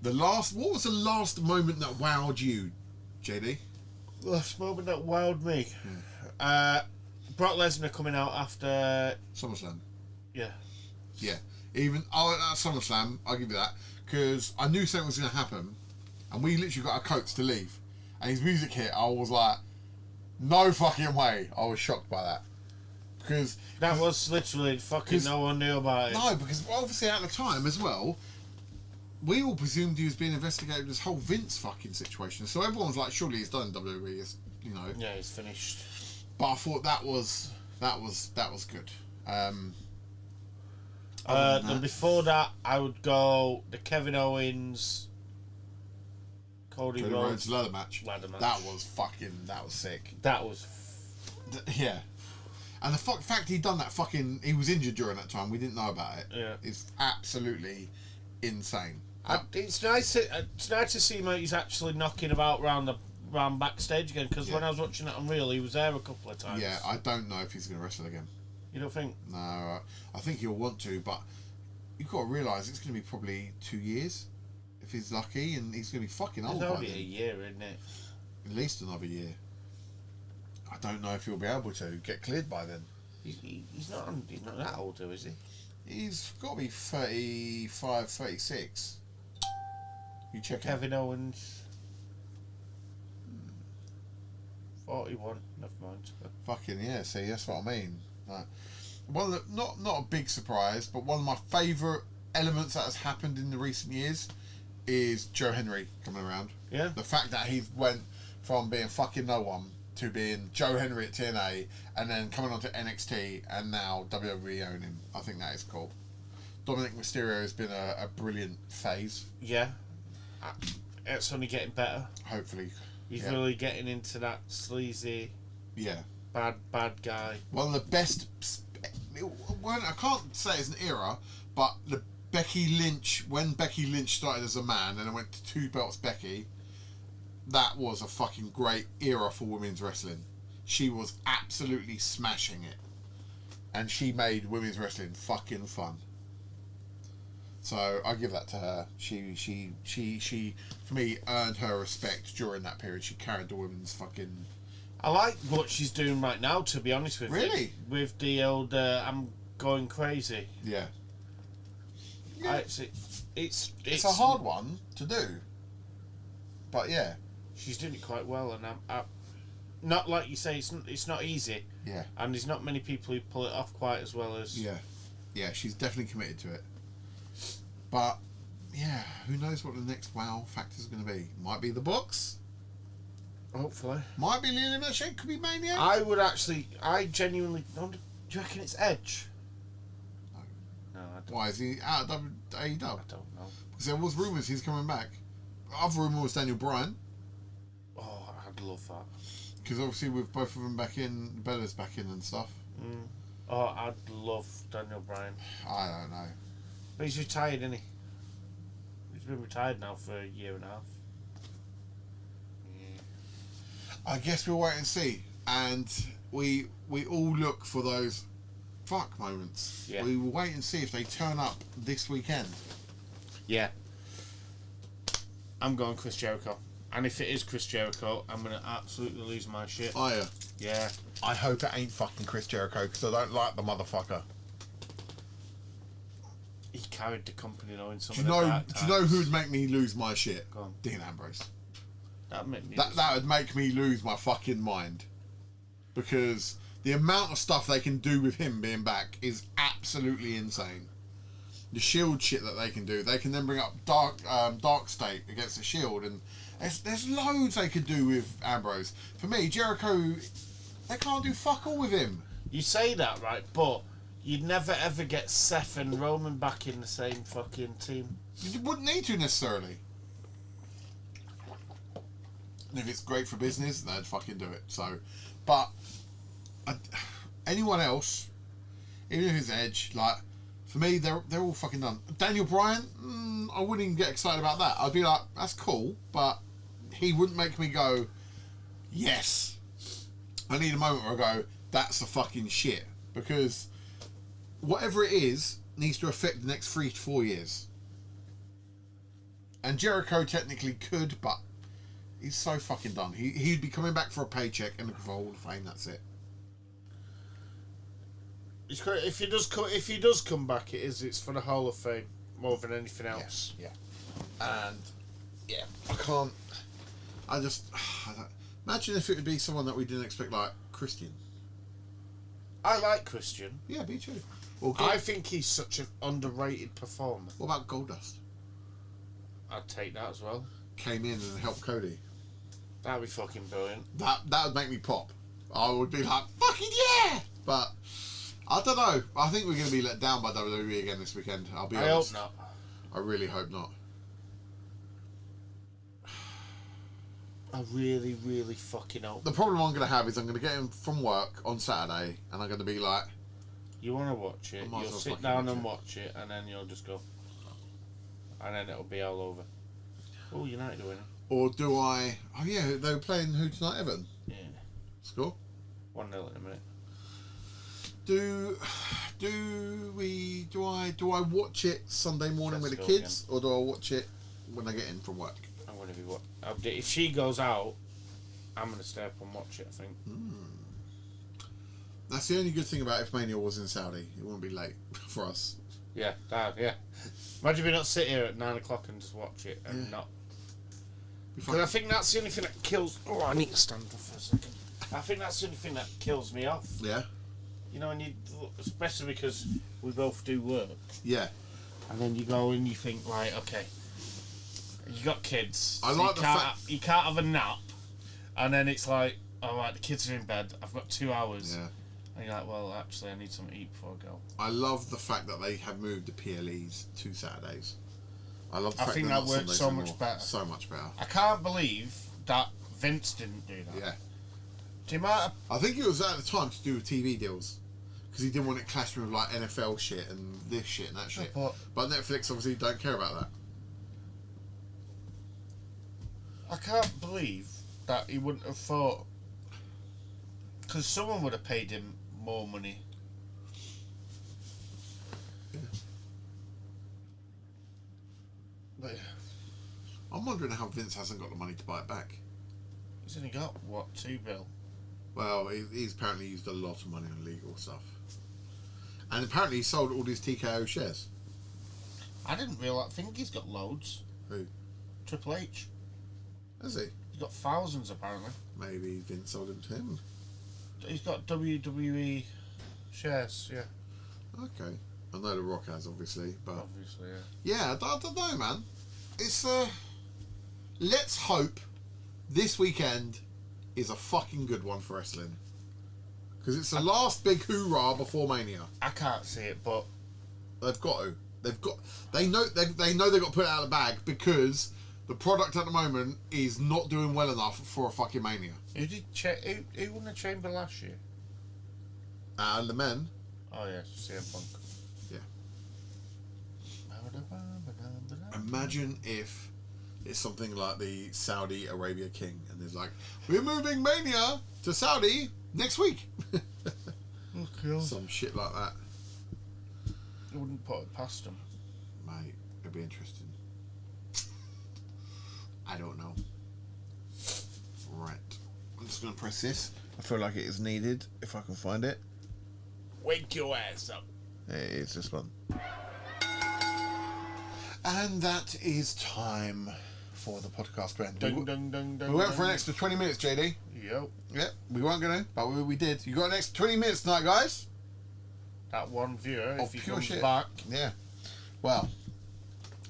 what was the last moment that wowed you, JD? Last moment that wowed me? Brock Lesnar coming out after... SummerSlam. Yeah. Yeah. Even, at SummerSlam, I'll give you that, because I knew something was going to happen, and we literally got our coats to leave, and his music hit. I was like, no fucking way. I was shocked by that. Because that was literally fucking no one knew about it. No, because obviously at the time as well, we all presumed he was being investigated with this whole Vince fucking situation. So everyone was like, surely he's done WWE, you know. Yeah, he's finished. But I thought that was good. And before that, I would go the Kevin Owens, Cody Rhodes ladder match. That was sick. That was... Yeah. And the fact he'd done that he was injured during that time, we didn't know about it. Yeah. It's absolutely insane. It's nice to see him. He's actually knocking about round backstage again, because when I was watching it on Real, he was there a couple of times. Yeah, I don't know if he's going to wrestle again. You don't think? No, I think he'll want to, but you've got to realise it's going to be probably 2 years, if he's lucky, and he's going to be fucking old. It'll be a year, isn't it? At least another year. I don't know if he'll be able to get cleared by then. He's not that old, though, is he? He's got to be 35, 36. You check Kevin Owens. 41. Never mind. Fucking yeah. See, that's what I mean. One of the, not a big surprise, but one of my favourite elements that has happened in the recent years is Joe Henry coming around. Yeah. The fact that he went from being fucking no one to being Joe Henry at TNA, and then coming on to NXT, and now WWE own him. I think that is cool. Dominic Mysterio has been a brilliant phase. Yeah. It's only getting better. Hopefully. He's really getting into that sleazy, bad guy. One of the best... I can't say it's an era, but the Becky Lynch... When Becky Lynch started as a man and then went to 2 belts Becky, that was a fucking great era for women's wrestling. She was absolutely smashing it. And she made women's wrestling fucking fun. So I give that to her. She for me earned her respect during that period. She carried the women's fucking. I like what she's doing right now. To be honest with you, really, with the old I'm going crazy. Yeah. It's a hard one to do. But yeah, she's doing it quite well, and I'm not like you say. It's not easy. Yeah. And there's not many people who pull it off quite as well as. Yeah. She's definitely committed to it. But, yeah, who knows what the next wow factor is going to be? Might be the books. Hopefully. Might be Lily Matchett. Could be Mania. I genuinely... Do you reckon it's Edge? No, I don't. Why, is he out of AEW? I don't know. Because there was rumours he's coming back. Other rumour was Daniel Bryan. Oh, I'd love that. Because obviously with both of them back in, Bella's back in and stuff. Oh, I'd love Daniel Bryan. I don't know. But he's retired, isn't he? He's been retired now for a year and a half. I guess we'll wait and see. And we all look for those fuck moments. Yeah. We will wait and see if they turn up this weekend. Yeah. I'm going Chris Jericho. And if it is Chris Jericho, I'm going to absolutely lose my shit. Are you? Yeah. I hope it ain't fucking Chris Jericho because I don't like the motherfucker. He carried the company though in some Do of you the know? dark Do you know times. who'd make me lose my shit? Go on. Dean Ambrose. That Would make me lose my fucking mind because the amount of stuff they can do with him being back is absolutely insane. The Shield shit that they can do, they can then bring up Dark State against the Shield, and there's loads they could do with Ambrose. For me, Jericho, they can't do fuck all with him. You say that, right? But you'd never ever get Seth and Roman back in the same fucking team. You wouldn't need to necessarily. And if it's great for business, they'd fucking do it. So, but anyone else, even if it's Edge, like for me, they're all fucking done. Daniel Bryan, I wouldn't even get excited about that. I'd be like, that's cool, but he wouldn't make me go, yes. I need a moment where I go, that's the fucking shit, because whatever it is needs to affect the next 3 to 4 years. And Jericho technically could, but he's so fucking done. He'd be coming back for a paycheck and looking for a Hall of Fame. That's it. If he does come back, it's for the Hall of Fame more than anything else. Yeah. And yeah, I can't. I don't, imagine if it would be someone that we didn't expect, like Christian. I like Christian. Yeah, me too. Or I think he's such an underrated performer. What about Goldust? I'd take that as well. Came in and helped Cody. That'd be fucking brilliant. That would make me pop. I would be like, fucking yeah! But I don't know. I think we're going to be let down by WWE again this weekend. I'll be honest. I hope not. I really hope not. I really, really fucking hope. The problem I'm going to have is I'm going to get him from work on Saturday and I'm going to be like... You want to watch it, I might as you'll well sit fucking down watch and it. watch it, and then you'll just go. And then it'll be all over. Oh, United are winning. Or do I... Oh yeah, they were playing who tonight? Everton? Yeah. Score? 1-0 in a minute. Do I watch it Sunday morning with the Let's go kids, or do I watch it when I get in from work? I'm going to be what? If she goes out, I'm going to stay up and watch it, I think. That's the only good thing about if Mania was in Saudi. It wouldn't be late for us. Yeah, yeah. Imagine we not sit here at 9 o'clock and just watch it and not. Because I think that's the only thing that kills. Oh, I need to stand up for a second. I think that's the only thing that kills me off. Yeah? You know, and especially because we both do work. Yeah. And then you go and you think, right, okay, you got kids. I so like the fact you can't have a nap, and then it's like, all right, the kids are in bed. I've got 2 hours. Yeah. And you're like, well, actually, I need something to eat before I go. I love the fact that they have moved the PLEs to Saturdays. I love the I fact think they're that not works Sundays so anymore. much better. So much better. I can't believe that Vince didn't do that. Yeah. Do you mind? I think it was at the time to do with TV deals. Because he didn't want it clashing with like NFL shit and this shit and that shit. But Netflix obviously don't care about that. I can't believe that he wouldn't have thought. Because someone would have paid him more money. Yeah. But I'm wondering how Vince hasn't got the money to buy it back. he's only got, what, $2 billion? Well, he's apparently used a lot of money on legal stuff. And apparently he sold all his TKO shares. I didn't realise. I think he's got loads. Who? Triple H. Has he? He's got thousands, apparently. Maybe Vince sold them to him. He's got WWE shares, yeah. Okay. I know The Rock has, obviously, but... Obviously, yeah. Yeah, I don't know, man. It's, let's hope this weekend is a fucking good one for wrestling. Because it's the last big hoorah before Mania. I can't see it, but... They've got to. They know they've got to put it out of the bag because the product at the moment is not doing well enough for a fucking Mania. Who won the Chamber last year? And the men. Oh, yeah, CM Punk. Yeah. Imagine if it's something like the Saudi Arabia King and there's like, we're moving Mania to Saudi next week. Okay. Some shit like that. I wouldn't put it past him. Mate, it'd be interesting. I don't know. Right. I'm just going to press this. I feel like it is needed, if I can find it. Wake your ass up. It is this one. And that is time for the podcast to end. Dun, dun, dun, dun, We went dun. for an extra 20 minutes, JD. Yep. Yep, we weren't going to, but we did. You got an extra 20 minutes tonight, guys. That one viewer, if he pure comes shit. back, Yeah. Well,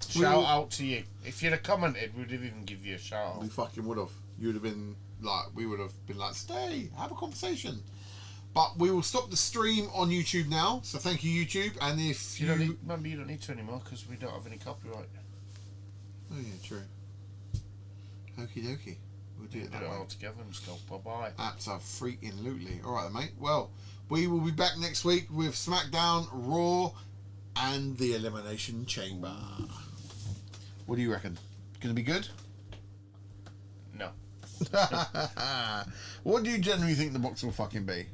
shout out to you. If you'd have commented, we'd have even give you a shout out. we fucking would have. You would have been like, we would have been like, stay, have a conversation. But we will stop the stream on YouTube now. So thank you, YouTube. And if you... Remember, you don't need to anymore because we don't have any copyright. Oh, yeah, true. Okie dokie. We'll do it that way. all together and just go bye-bye. Abso-freaking-lutely. All right, then, mate. Well, we will be back next week with SmackDown, Raw, and the Elimination Chamber. What do you reckon? Going to be good? No. What do you generally think the box will fucking be?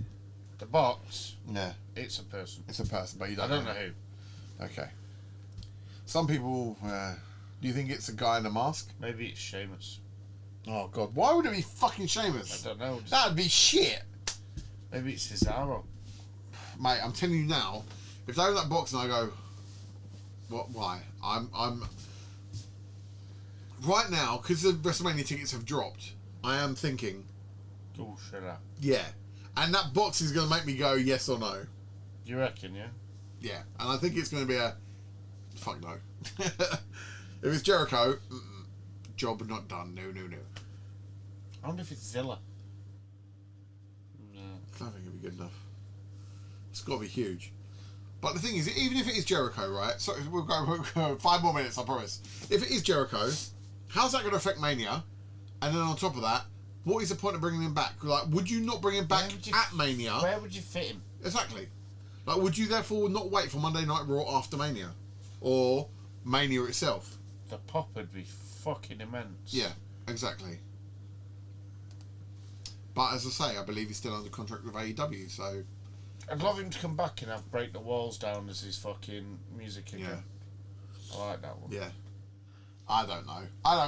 The box, Yeah, it's a person. it's a person, but you I don't don't know who. Okay. Some people... do you think it's a guy in a mask? Maybe it's Sheamus. Oh, God. Why would it be fucking Sheamus? I don't know. That'd be shit. Maybe it's Cesaro. Mate, I'm telling you now, if they open that box and I go, what? Why? I'm right now, because the WrestleMania tickets have dropped, I am thinking, Oh, shut up. yeah, and that box is going to make me go yes or no. You reckon, yeah? Yeah, and I think it's going to be a fuck no. If it's Jericho, job not done. No. I wonder if it's Zilla. No. I don't think it'll be good enough. It's got to be huge. But the thing is, even if it is Jericho, right? So we'll go 5 more minutes, I promise. If it is Jericho, how's that going to affect Mania? And then on top of that, what is the point of bringing him back? Like, would you not bring him back at Mania? Where would you fit him? Exactly. Like, would you therefore not wait for Monday Night Raw after Mania? Or Mania itself? The pop would be fucking immense. Yeah, exactly. But as I say, I believe he's still under contract with AEW, so... I'd love him to come back and have Break the Walls Down as his fucking music again. Yeah. I like that one. Yeah. I don't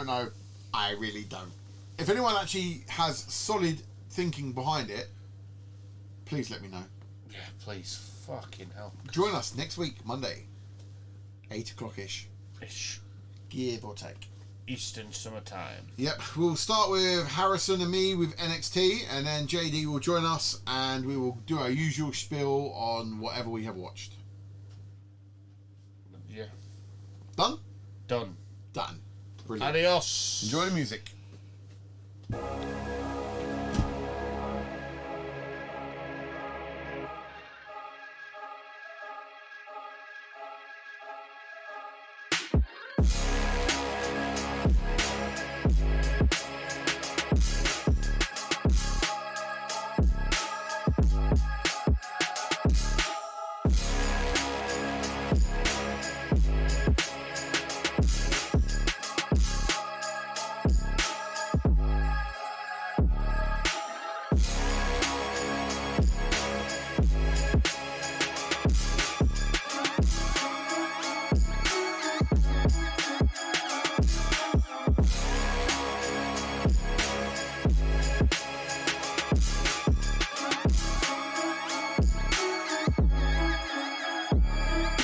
know. I really don't. If anyone actually has solid thinking behind it, please let me know. Yeah, please. Fucking hell. Join us next week, Monday. 8 o'clock-ish. Ish. Give or take. Eastern summertime. Yep, we'll start with Harrison and me with NXT, and then JD will join us, and we will do our usual spiel on whatever we have watched. Yeah. Done? Done. Done. Brilliant. Adios. Enjoy the music.